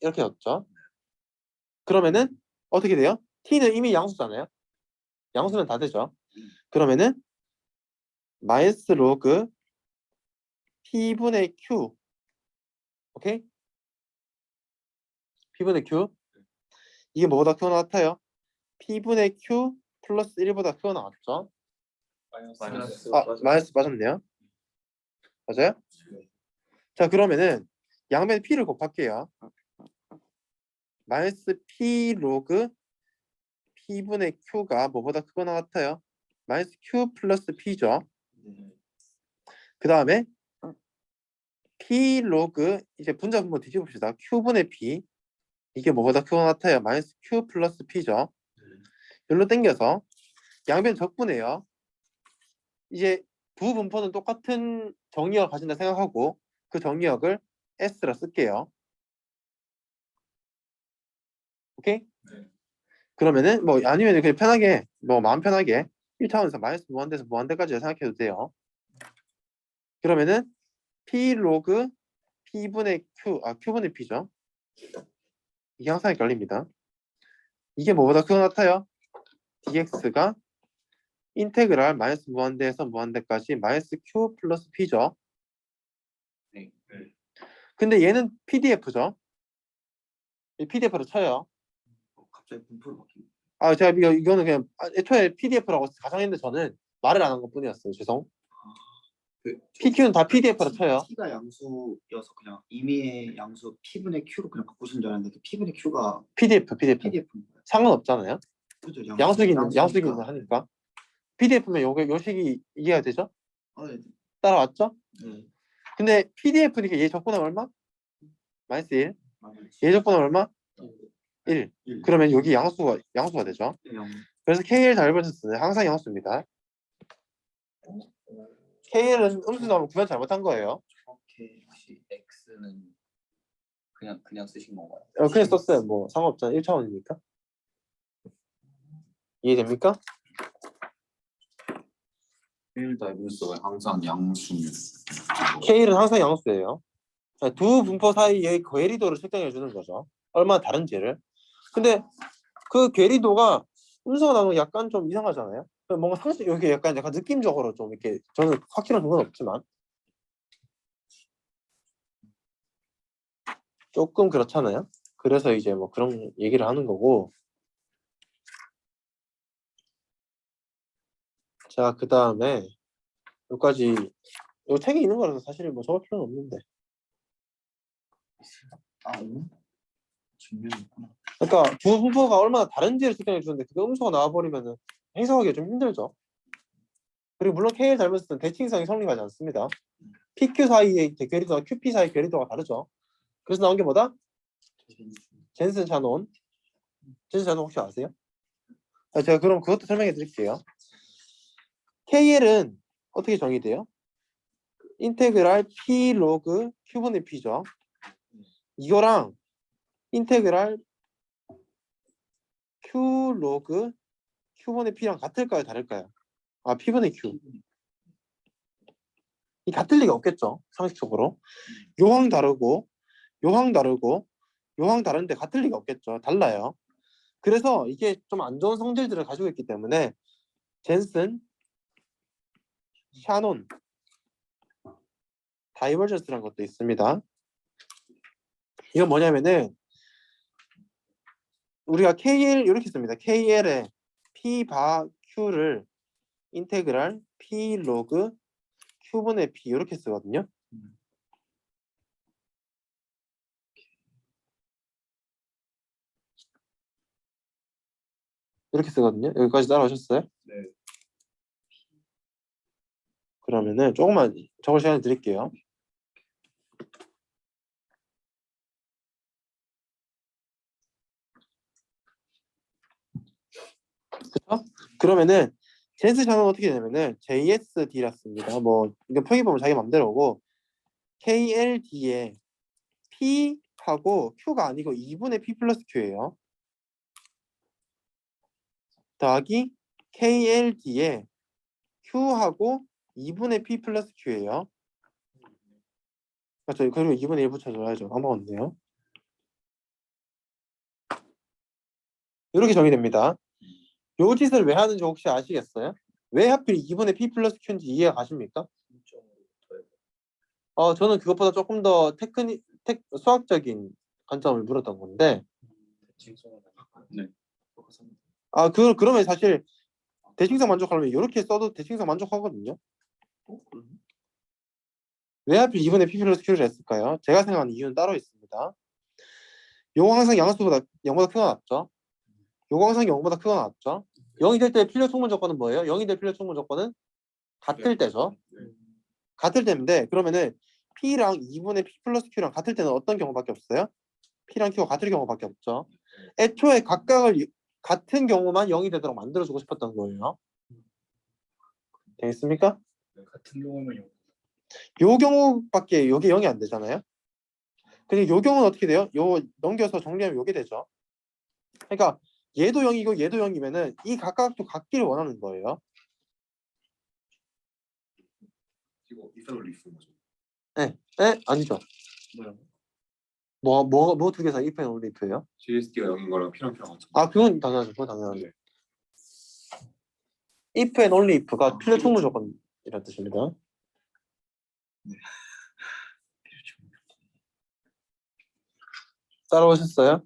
Speaker 1: 이렇게 얻죠. 그러면은 어떻게 돼요? t는 이미 양수잖아요. 양수는 다 되죠. 그러면은 마이너스 로그 P분의 Q. 오케이? P분의 Q. 이게 뭐보다 크거나 같아요? P분의 Q 플러스 1보다 크거나 같죠?
Speaker 5: 마이너스.
Speaker 1: 마이너스 빠졌네요. 맞아요? 자, 그러면은 양변 P를 곱할게요. 마이너스 P 로그 P분의 Q가 뭐보다 크거나 같아요? 마이너스 Q 플러스 P죠. 그 다음에 P 로그 이제 분자 분모 뒤집읍시다. Q분의 P 이게 뭐보다 크거나 같아요? 마이너스 Q 플러스 P죠. 여기로 당겨서 양변 적분해요. 이제 부분포는 똑같은 정리역을 가진다 생각하고 그 정리역을 S라 쓸게요. 오케이?
Speaker 5: 네.
Speaker 1: 그러면은 뭐 아니면 그냥 편하게 뭐 마음 편하게 1차원에서 마이너스 무한대에서 무한대까지 생각해도 돼요. 그러면은 P 로그 P분의 Q, Q분의 P죠. 이게 항상 헷갈립니다. 이게 뭐보다 크거 같아요? dx가 인테그랄 마이너스 무한대에서 무한대까지 마이너스 Q 플러스 P죠.
Speaker 2: 네.
Speaker 1: 근데 얘는 PDF죠. 이 PDF로 쳐요.
Speaker 3: 갑자기 분포를 바뀌고.
Speaker 1: 제가 이거는 그냥 애초에 PDF라고 가정했는데 저는 말을 안 한 것뿐이었어요. 죄송. PQ는 다 PDF로 쳐요.
Speaker 3: T가 양수여서 그냥 임의의 양수 P분의 Q로 그냥 바꾸신 줄 알았는데 그 P분의 Q가
Speaker 1: PDF.
Speaker 3: PDF인 거예요.
Speaker 1: 상관없잖아요.
Speaker 3: 그죠?
Speaker 1: 양수기는 하니까. PDF면 요 식이 이해가 되죠?
Speaker 3: 네.
Speaker 1: 따라왔죠?
Speaker 3: 네.
Speaker 1: 근데 PDF니까 얘 적분하면 얼마? 마이너스 1.
Speaker 3: 마이너스
Speaker 1: 얘 적분하면 얼마?
Speaker 3: 1.
Speaker 1: 1. 그러면 여기 양수가 되죠.
Speaker 3: 0.
Speaker 1: 그래서 KL 다이버전스는 항상 양수입니다. KL은 음수 나오면 구현 잘못한 거예요.
Speaker 3: 오케이.
Speaker 2: 혹시 X는 그냥 쓰신 건가요?
Speaker 1: 그냥 썼어요. 뭐 상관없잖아요. 1차원이니까. 이해됩니까?
Speaker 6: KL 다이버스가 항상 양수면
Speaker 1: KL은 항상 양수예요. 두 분포 사이의 괴리도를 측정해 주는 거죠. 얼마나 다른지를. 근데 그 괴리도가 음수가 나오면 약간 좀 이상하잖아요. 뭔가 상식 여기 약간 느낌적으로 좀 이렇게 저는 확실한 건 없지만 조금 그렇잖아요. 그래서 이제 뭐 그런 얘기를 하는 거고. 자, 그 다음에 여기까지 이 책에 있는 거라서 사실 뭐 적을 필요는 없는데.
Speaker 3: 증명이 있구나.
Speaker 1: 그러니까 두 분포가 얼마나 다른지를 측정해 주는데 그 음수가 나와버리면은 해석하기가 좀 힘들죠. 그리고 물론 KL 닮았을 때 대칭성이 성립하지 않습니다. PQ 사이의 괴리도와 QP 사이의 괴리도가 다르죠. 그래서 나온 게 뭐다? 젠슨 샤논. 젠슨 샤논 혹시 아세요? 제가 그럼 그것도 설명해 드릴게요. KL은 어떻게 정의돼요? 인테그랄 P 로그 Q분의 P죠. 이거랑 인테그랄 Q 로그 Q분의 P랑 같을까요? 다를까요? P분의 Q. 이 같을 리가 없겠죠. 상식적으로. 요항 다르고 요항 다르고 요항 다른데 같을 리가 없겠죠. 달라요. 그래서 이게 좀 안 좋은 성질들을 가지고 있기 때문에 젠슨, 샤논, 다이버전스라는 것도 있습니다. 이건 뭐냐면은 우리가 KL 이렇게 씁니다. KL에 P 바 Q를 인테그랄 P 로그 Q분의 P 이렇게 쓰거든요. 이렇게 쓰거든요. 여기까지 따라오셨어요?
Speaker 5: 네.
Speaker 1: 그러면은 조금만 적을 시간 드릴게요. 그쵸? 그러면은 젠스 샤는 어떻게 되냐면은 JSD라 씁니다. 뭐 이거 표기 보면 자기 맘대로고 KLD에 P하고 Q가 아니고 2분의 P 플러스 Q예요. 더하기 KLD에 Q하고 2분의 P 플러스 Q예요. 맞죠? 그리고 2분의 1 붙여줘야죠. 까먹었네요. 이렇게 정의됩니다. 요 짓을 왜 하는지 혹시 아시겠어요? 왜 하필 2분의 P 플러스 Q인지 이해가 가십니까? 저는 그것보다 조금 더 수학적인 관점을 물었던 건데,
Speaker 6: 네.
Speaker 1: 그러면 사실 대칭성 만족하려면 이렇게 써도 대칭성 만족하거든요. 왜 하필 2분의 P 플러스 Q를 했을까요? 제가 생각하는 이유는 따로 있습니다. 요거 항상 양수보다 0보다 크거나 같죠? 요거 항상 0보다 크거나 같죠? 0이 될 때 필요 충분 조건은 뭐예요? 0이 될 필요 충분 조건은 같을 때죠. 같을 때인데 그러면은 P랑 2분의 P 플러스 Q랑 같을 때는 어떤 경우밖에 없어요? P랑 Q가 같을 경우밖에 없죠. 애초에 각각을 같은 경우만 0이 되도록 만들어주고 싶었던 거예요. 되겠습니까?
Speaker 4: 같은 경우는
Speaker 1: 요 경우밖에 요게 0이 안 되잖아요. 근데 요 경우는 어떻게 돼요? 요 넘겨서 정리하면 요게 되죠. 그러니까 얘도 0이고 얘도 0이면은 이 각각도 같기를 원하는 거예요.
Speaker 5: 이거 이사를 리스 거죠.
Speaker 1: 네, 아니죠.
Speaker 4: 뭐야?
Speaker 1: 뭐 두 개 사이 if and only if예요?
Speaker 5: GST가 0인 거랑 P랑 같은
Speaker 1: 그건 당연하죠. 그건 당연하죠.
Speaker 5: 네.
Speaker 1: if and only if가 필요 충분 조건이라는 뜻입니다. 따라오셨어요?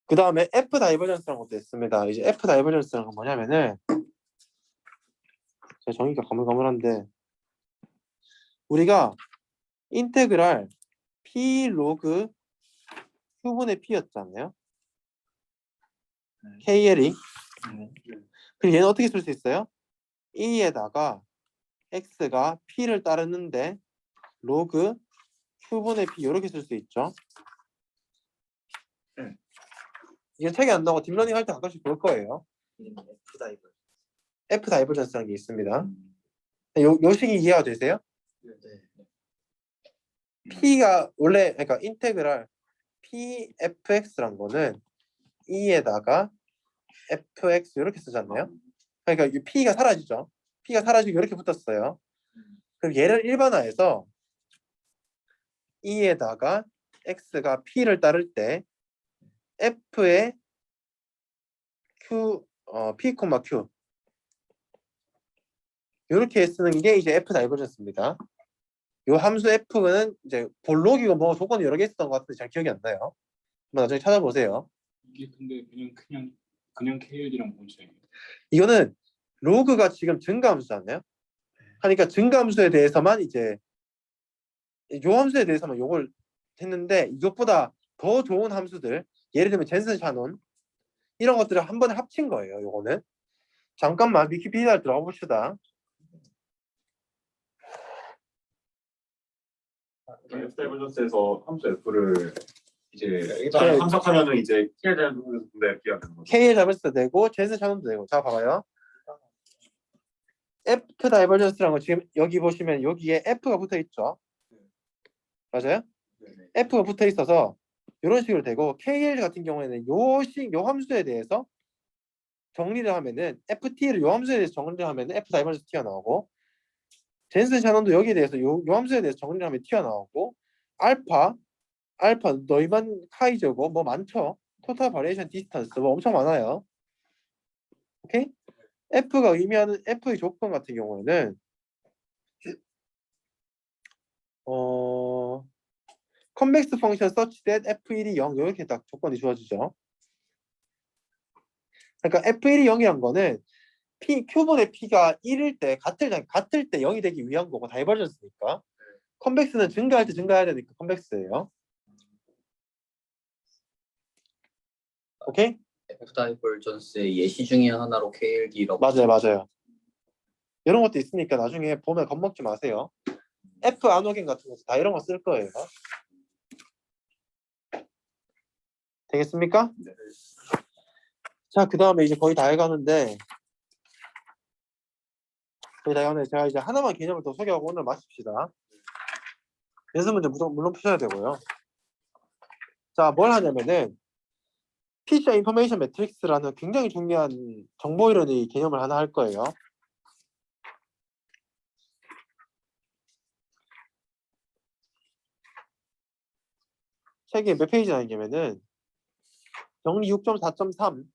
Speaker 1: 그 다음에 F 다이버전스라는 것도 있습니다. 이제 F 다이버전스라는 건 뭐냐면은 제가 정의가 가물가물한데 우리가 인테그랄 P 로그 Q분의 P였잖아요. KL이. 그럼 얘는 어떻게 쓸 수 있어요? E에다가 X가 P를 따르는데 로그 Q분의 P 이렇게 쓸 수 있죠. 이게 책에 안 나오고 딥러닝 할 때 가끔씩 볼 거예요. F 다이버전스라는 게 있습니다. 요 식이 이해가 되세요? P가 원래 그러니까 인테그랄 PFX란 거는 E에다가 FX 이렇게 쓰잖아요. 그러니까 이 P가 사라지죠. P가 사라지고 이렇게 붙었어요. 그럼 얘를 일반화해서 E에다가 X가 P를 따를 때 F의 P, Q 이렇게 쓰는 게 이제 F 다이버전스입니다. 이 함수 F는 이제 볼록이고 뭐 조건이 여러 개 있었던 것 같은데 잘 기억이 안 나요. 한번 나중에 찾아보세요.
Speaker 4: 이게 근데 그냥 KL이랑 뭔 차이예요?
Speaker 1: 이거는 로그가 지금 증가함수잖아요. 하니까 증가함수에 대해서만 이제 요 함수에 대해서만 요걸 했는데 이것보다 더 좋은 함수들 예를 들면 젠슨 샤논 이런 것들을 한 번에 합친 거예요. 요거는 잠깐만 위키피디아를 들어가 봅시다.
Speaker 5: F 다이버전스에서 함수 F를 이제
Speaker 1: 네.
Speaker 5: 함석하면은 이제 K에 대한 부분에서 분배 기하는 거죠.
Speaker 1: K의 다이버전스도 되고 젠슨 샤논도 되고. 자 봐봐요. F 다이버전스라는 거 지금 여기 보시면 여기에 F가 붙어 있죠. 맞아요? F가 붙어 있어서 이런 식으로 되고 KL 같은 경우에는 요 함수에 대해서 정리를 하면은 FT를 요 함수에 대해서 정리를 하면은 F 다이버전스 튀어나오고 젠슨 샤논도 여기에 대해서 요 함수에 대해서 정리를 하면 튀어나오고 알파 너희만 카이저고 뭐 많죠. 토탈 바리에이션 디스턴스 뭐 엄청 많아요. 오케이? F가 의미하는 F의 조건 같은 경우에는 convex function such that F1이 0 이렇게 딱 조건이 주어지죠. 그러니까 F1이 0이란 거는 Q분의 P가 1일 때 같을 때 0이 되기 위한 거고 다이버전스니까 컨벡스는 증가할 때 증가해야 되니까 컨벡스예요. 오케이?
Speaker 2: F 다이버전스의 예시 중에 하나로 KL기라고.
Speaker 1: 맞아요. 이런 것도 있으니까 나중에 보면 겁먹지 마세요. F 안호겐 같은 거 다 이런 거 쓸 거예요. 되겠습니까?
Speaker 5: 네.
Speaker 1: 자, 그 다음에 이제 거의 다 해가는데 제가 이제 하나만 개념을 더 소개하고 오늘 마칩시다. 연습 문제 물론 푸셔야 되고요. 자, 뭘 하냐면은 피셔 인포메이션 매트릭스라는 굉장히 중요한 정보 이론의 개념을 하나 할 거예요. 책에 몇 페이지 나뉘냐면은 정리 6.4.3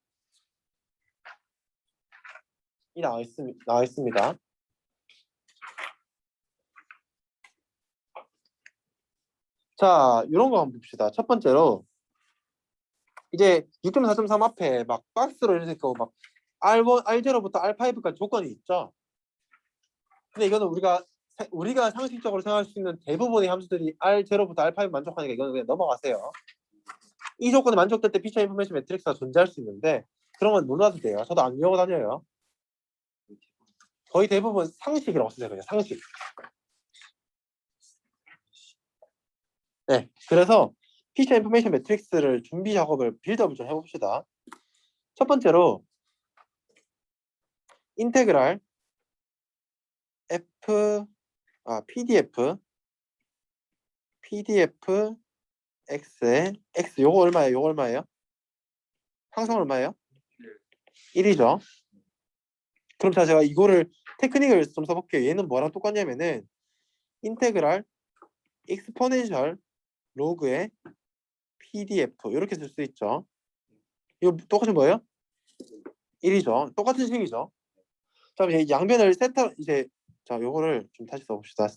Speaker 1: 나와 있습니다. 자, 이런 거 한번 봅시다. 첫 번째로 이제 6.4.3 앞에 막 박스로 이렇게 있고 막 R1, R0부터 R5까지 조건이 있죠. 근데 이거는 우리가 상식적으로 생각할 수 있는 대부분의 함수들이 R0부터 R5 만족하니까 이거는 그냥 넘어가세요. 이 조건이 만족될 때 피처 인포메이션 매트릭스가 존재할 수 있는데 그런 건 몰라도 돼요. 저도 안 외우고 다녀요. 거의 대부분 상식이라고 쓰세요. 그냥 상식. 네, 그래서 피처 인포메이션 매트릭스를 준비 작업을 빌드업을 좀 해봅시다. 첫 번째로 인테그랄 PDF X에 X 요거 얼마예요? 요거 얼마예요? 항상 얼마예요? 1이죠. 그럼 자, 제가 이거를 테크닉을 좀 써볼게요. 얘는 뭐랑 똑같냐면은 인테그랄 익스포넨셜 로그의 PDF 이렇게 쓸 수 있죠. 이거 똑같이 뭐예요? 1이죠. 똑같은 식이죠. 자, 이제 양변을 이제 자, 요거를 좀 다시 써봅시다.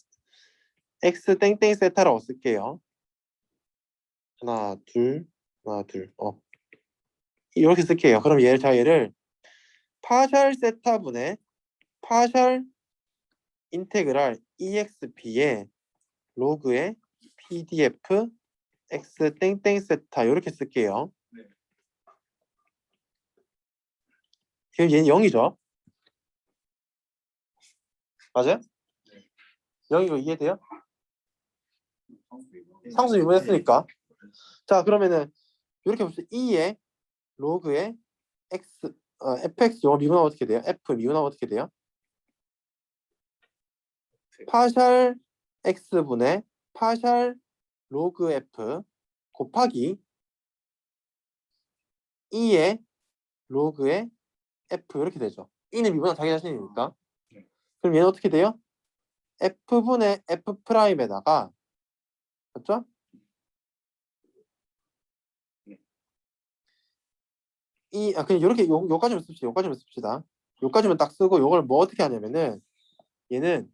Speaker 1: X 땡땡 세타라고 쓸게요. 하나, 둘. 이렇게 쓸게요. 그럼 얘를 파셜 세타분의 파셜 인테그랄 EXP의 로그의 PDF X 땡땡 세타 이렇게 쓸게요.
Speaker 5: 네.
Speaker 1: 지금 얘는 0이죠. 맞아요?
Speaker 5: 네.
Speaker 1: 0이고 이해돼요?
Speaker 5: 네.
Speaker 1: 상수 유무했으니까. 자, 그러면은 이렇게 봅시다. 2의 로그의 fx 요거 미분하면 어떻게 돼요? f 미분하면 어떻게 돼요? 파셜 x분의 파셜 로그 f 곱하기 2의 로그의 f 이렇게 되죠. 2는 미분한 자기 자신이니까.
Speaker 5: 네.
Speaker 1: 그럼 얘는 어떻게 돼요? f분의 f 프라임에다가 맞죠? 그냥 이렇게 요까지만 씁시다. 요까지만 씁시다. 요까지만 딱 쓰고 요걸 뭐 어떻게 하냐면은 얘는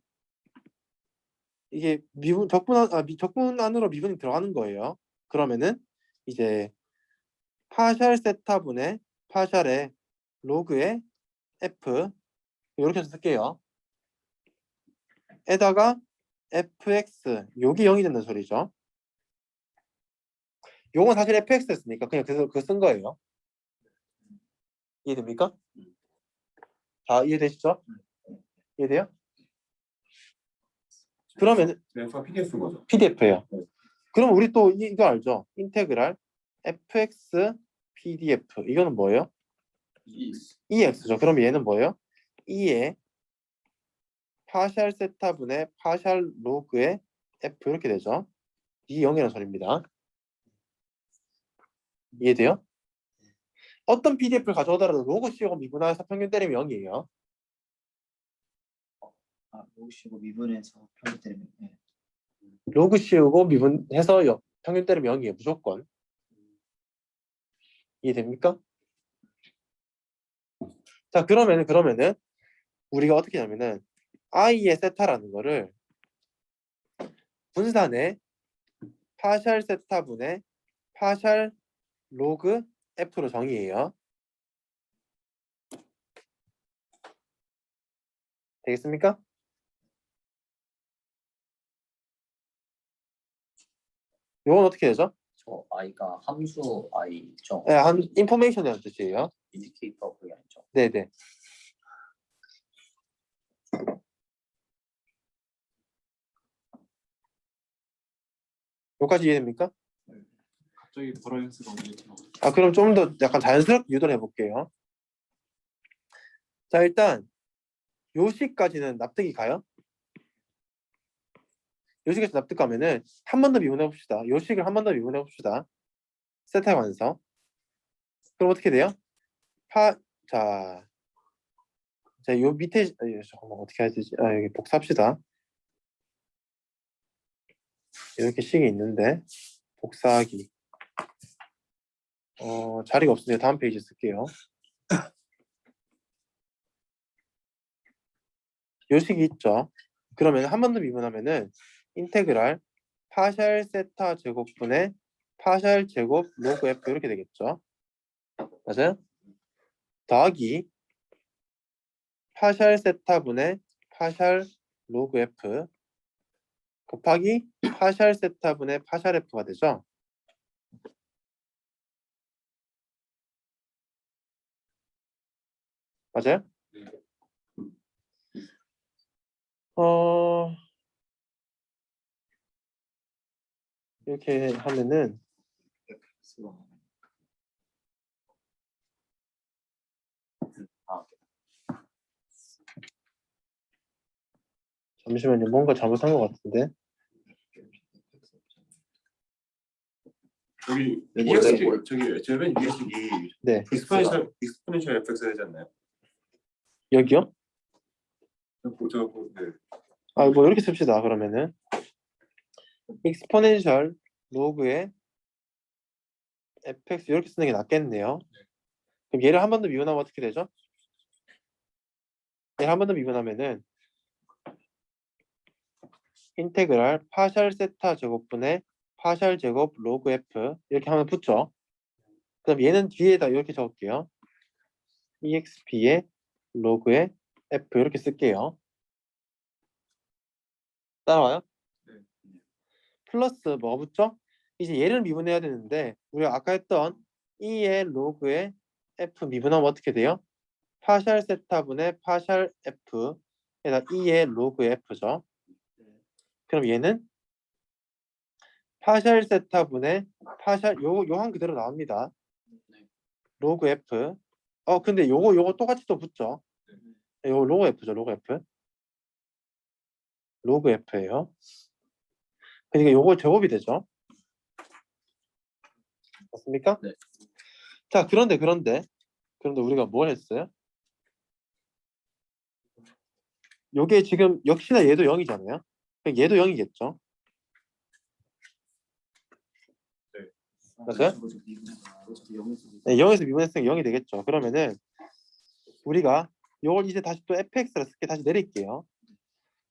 Speaker 1: 이게 적분 안으로 미분이 들어가는 거예요. 그러면은 이제 파셜 세타분의 파셜의 로그의 f 이렇게 해서 쓸게요. 에다가 fx 요게 0이 된다는 소리죠. 요건 사실 fx였으니까 그냥 그거 쓴 거예요. 이해됩니까? 자, 이해되시죠? 이해돼요? 그러면
Speaker 5: 그래서 PDF 쓴 거죠.
Speaker 1: PDF예요.
Speaker 5: 네.
Speaker 1: 그럼 우리 또 이거 알죠? 인테그랄 fx PDF 이거는 뭐예요? EX죠. 그럼 얘는 뭐예요? 2의 파셜 세타분의 파셜 로그의 F 이렇게 되죠. 이 0이라는 소리입니다. 이해돼요? 어떤 PDF를 가져오더라도 로그 씌우고 미분해서 평균 때리면 0이에요.
Speaker 3: 로시고 미분해서 평균 때리면
Speaker 1: 로그 씌우고 미분해서 평균 때리면 0이에요. 무조건. 이해됩니까? 자, 그러면은 우리가 어떻게 하냐면은 i의 세타라는 거를 분산의 파셜 세타분의 파셜 로그 F로 정의해요. 되겠습니까? 이건 어떻게 되죠?
Speaker 2: 저 i가 함수 i죠.
Speaker 1: 네, 인포메이션이라는 뜻이에요.
Speaker 2: 인디케이터 그게 아니죠.
Speaker 1: 네네. 여기까지 이해됩니까?
Speaker 4: 갑자기 버라이언스가 언제 들어가요?
Speaker 1: 그럼 좀 더 약간 자연스럽게 유도를 해볼게요. 자, 일단 요식까지는 납득이 가요? 요식에서 납득 가면은 한 번 더 미분해 봅시다. 요식을 한 번 더 미분해 봅시다. 세타의 완성. 그럼 어떻게 돼요? 자, 요 밑에 잠깐만 어떻게 해야 되지? 여기 복사합시다. 이렇게 식이 있는데 복사하기. 자리가 없으니까 다음 페이지 쓸게요. 요식이 있죠. 그러면 한 번 더 미분하면은 인테그랄 파샬 세타 제곱분의 파샬 제곱 로그 F 이렇게 되겠죠. 맞아요? 더하기 파샬 세타분의 파샬 로그 F 곱하기 파샬 세타분의 파샬 F가 되죠. 맞아요? 이렇게 하면은 잠시만요. 뭔가 잘못한 것 같은데.
Speaker 5: 여기
Speaker 3: 네,
Speaker 5: EXP
Speaker 3: 네.
Speaker 5: 저기 제벤 EXP이
Speaker 1: 네.
Speaker 5: 익스포넨셜 FX 되지 않나요?
Speaker 1: 여기요?
Speaker 5: 네.
Speaker 1: 아, 뭐 이렇게 씁시다. 그러면은 익스포넨셜 로그의 fx 이렇게 쓰는 게 낫겠네요. 그럼 얘를 한 번 더 미분하면 어떻게 되죠? 얘를 한 번 더 미분하면은 인테그랄 파샬 세타 제곱분의 파샬 제곱 로그 f 이렇게 하면 붙죠. 그럼 얘는 뒤에다 이렇게 적을게요. exp의 로그의 f 이렇게 쓸게요. 따라와요?
Speaker 5: 네.
Speaker 1: 플러스 뭐가 붙죠? 이제 얘를 미분해야 되는데 우리가 아까 했던 2의 로그의 f 미분하면 어떻게 돼요? 파샬 세타분의 파샬 f에다 2의 로그 f죠. 그럼 얘는 파샬 세타분의 파샬 요한 그대로 나옵니다. 로그 f. 근데 요거 똑같이 또 붙죠. 요거 로그 f죠. 로그 f. 로그 f예요. 그러니까 요거 제곱이 되죠. 맞습니까?
Speaker 2: 네.
Speaker 1: 자, 그런데 우리가 뭘 했어요? 요게 지금 역시나 얘도 0이잖아요. 얘도 0이겠죠. 맞아요? 네, 0에서 미분했으니까 0이 되겠죠. 그러면은 우리가 요걸 이제 다시 또 fx로 쓸게 다시 내릴게요.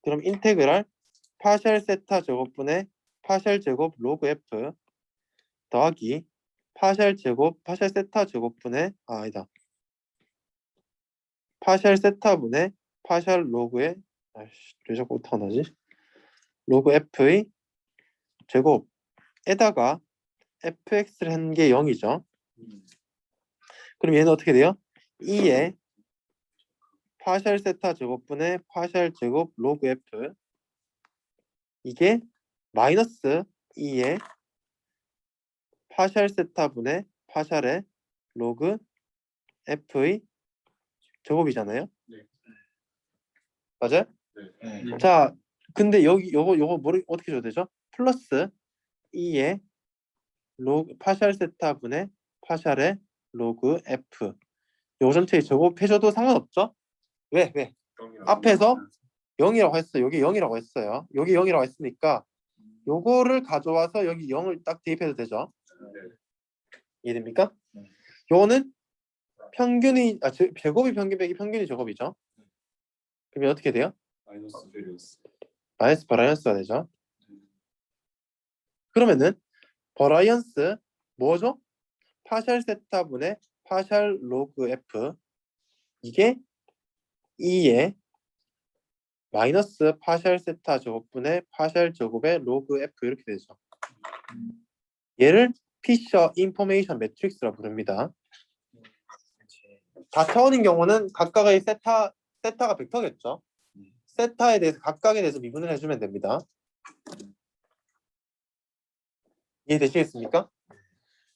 Speaker 1: 그럼 인테그랄 파샬 세타 제곱분의 파샬 제곱 로그 f 더하기 파샬 제곱 파샬 세타 제곱분의 아니다. 파샬 세타분의 파샬 로그의 왜 자꾸 어떻게 나지? 로그 f의 제곱에다가 fx를 한 게 0이죠. 그럼 얘는 어떻게 돼요? 2의 파샬 세타 제곱분의 파샬 제곱 로그 f 이게 마이너스 2의 파샬 세타분의 파샬의 로그 f의 제곱이잖아요.
Speaker 5: 네.
Speaker 1: 맞아요?
Speaker 5: 네.
Speaker 1: 자, 근데 여기 요거 뭐를 어떻게 줘야 되죠? 플러스 2의 로그 파샬 세타분의 파샬의 로그 f 요 전체에 제곱해줘도 상관없죠? 왜? 앞에서 0이라고 했어요. 여기 0이라고 했어요. 여기 0이라고 했으니까 요거를 가져와서 여기 0을 딱 대입해도 되죠. 이해됩니까? 요거는 평균이 제곱이 평균 빼기 평균이 제곱이죠. 그러면 어떻게 돼요?
Speaker 5: 마이너스 베리언스.
Speaker 1: 마이너스 버라이언스가 되죠. 그러면은 버라이언스 뭐죠? 파샬 세타분의 파샬 로그 f 이게 2의 마이너스 파샬 세타 제곱분의 파샬 제곱의 로그 f 이렇게 되죠. 얘를 피셔 인포메이션 매트릭스라 부릅니다. 다차원인 경우는 각각의 세타가 벡터겠죠. 세타에 대해서 각각에 대해서 미분을 해주면 됩니다. 이해되시겠습니까?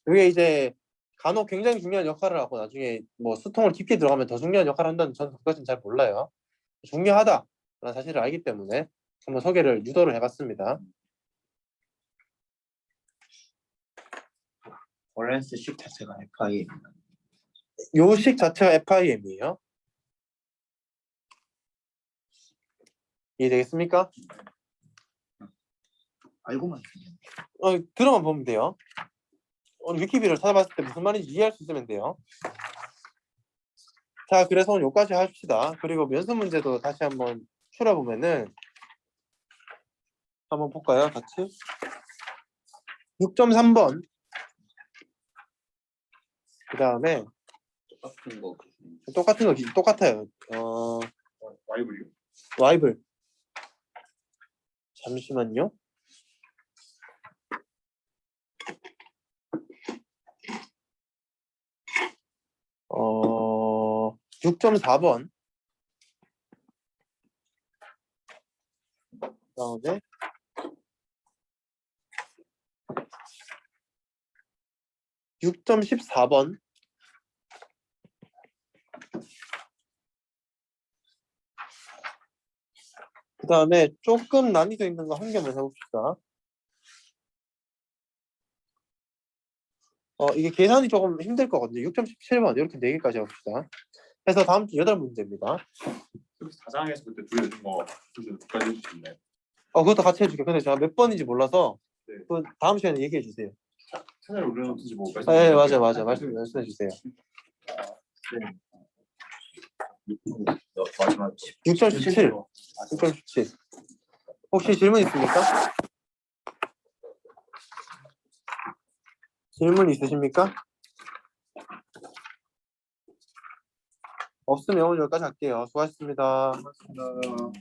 Speaker 1: 이게 이제 간혹 굉장히 중요한 역할을 하고 나중에 뭐 수통을 깊게 들어가면 더 중요한 역할을 한다는 저는 그것은 잘 몰라요. 중요하다라는 사실을 알기 때문에 한번 소개를 유도를 해봤습니다.
Speaker 3: 버라이언스 식 자체가 FI
Speaker 1: 요 식 자체가 FIM이에요. 이해되겠습니까?
Speaker 3: 알고만 있으면
Speaker 1: 들어만 보면 돼요. 오늘 위키비를 찾아봤을 때 무슨 말인지 이해할 수 있으면 돼요. 자, 그래서 오늘 여기까지 합시다. 그리고 연습 문제도 다시 한번 풀어보면은 한번 볼까요? 같이 6.3번 그 다음에
Speaker 2: 똑같은 거.
Speaker 1: 똑같은 거 똑같아요.
Speaker 5: 와이블이요?
Speaker 1: 와이블 잠시만요. 어 6.4번 그다음에 6.14번 그 다음에 조금 난이도 있는 거 한 개만 해봅시다. 이게 계산이 조금 힘들 거거든요. 6.17번 이렇게 4개까지 해봅시다. 해서 다음 주 8문제입니다.
Speaker 5: 혹시 4장에서 그때 둘이 해준 거 끝까지 해주시나요?
Speaker 1: 그것도 같이 해줄게요. 근데 제가 몇 번인지 몰라서
Speaker 5: 네.
Speaker 1: 그 다음 시간에 얘기해 주세요.
Speaker 5: 채널 올려놓든지 뭐
Speaker 1: 네, 맞아. 말씀해 주세요.
Speaker 5: 마지막
Speaker 1: 6.17. 6.17. 혹시 질문 있습니까? 질문 있으십니까? 없으면 오늘 여기까지 할게요. 수고하셨습니다.
Speaker 5: 맞습니다.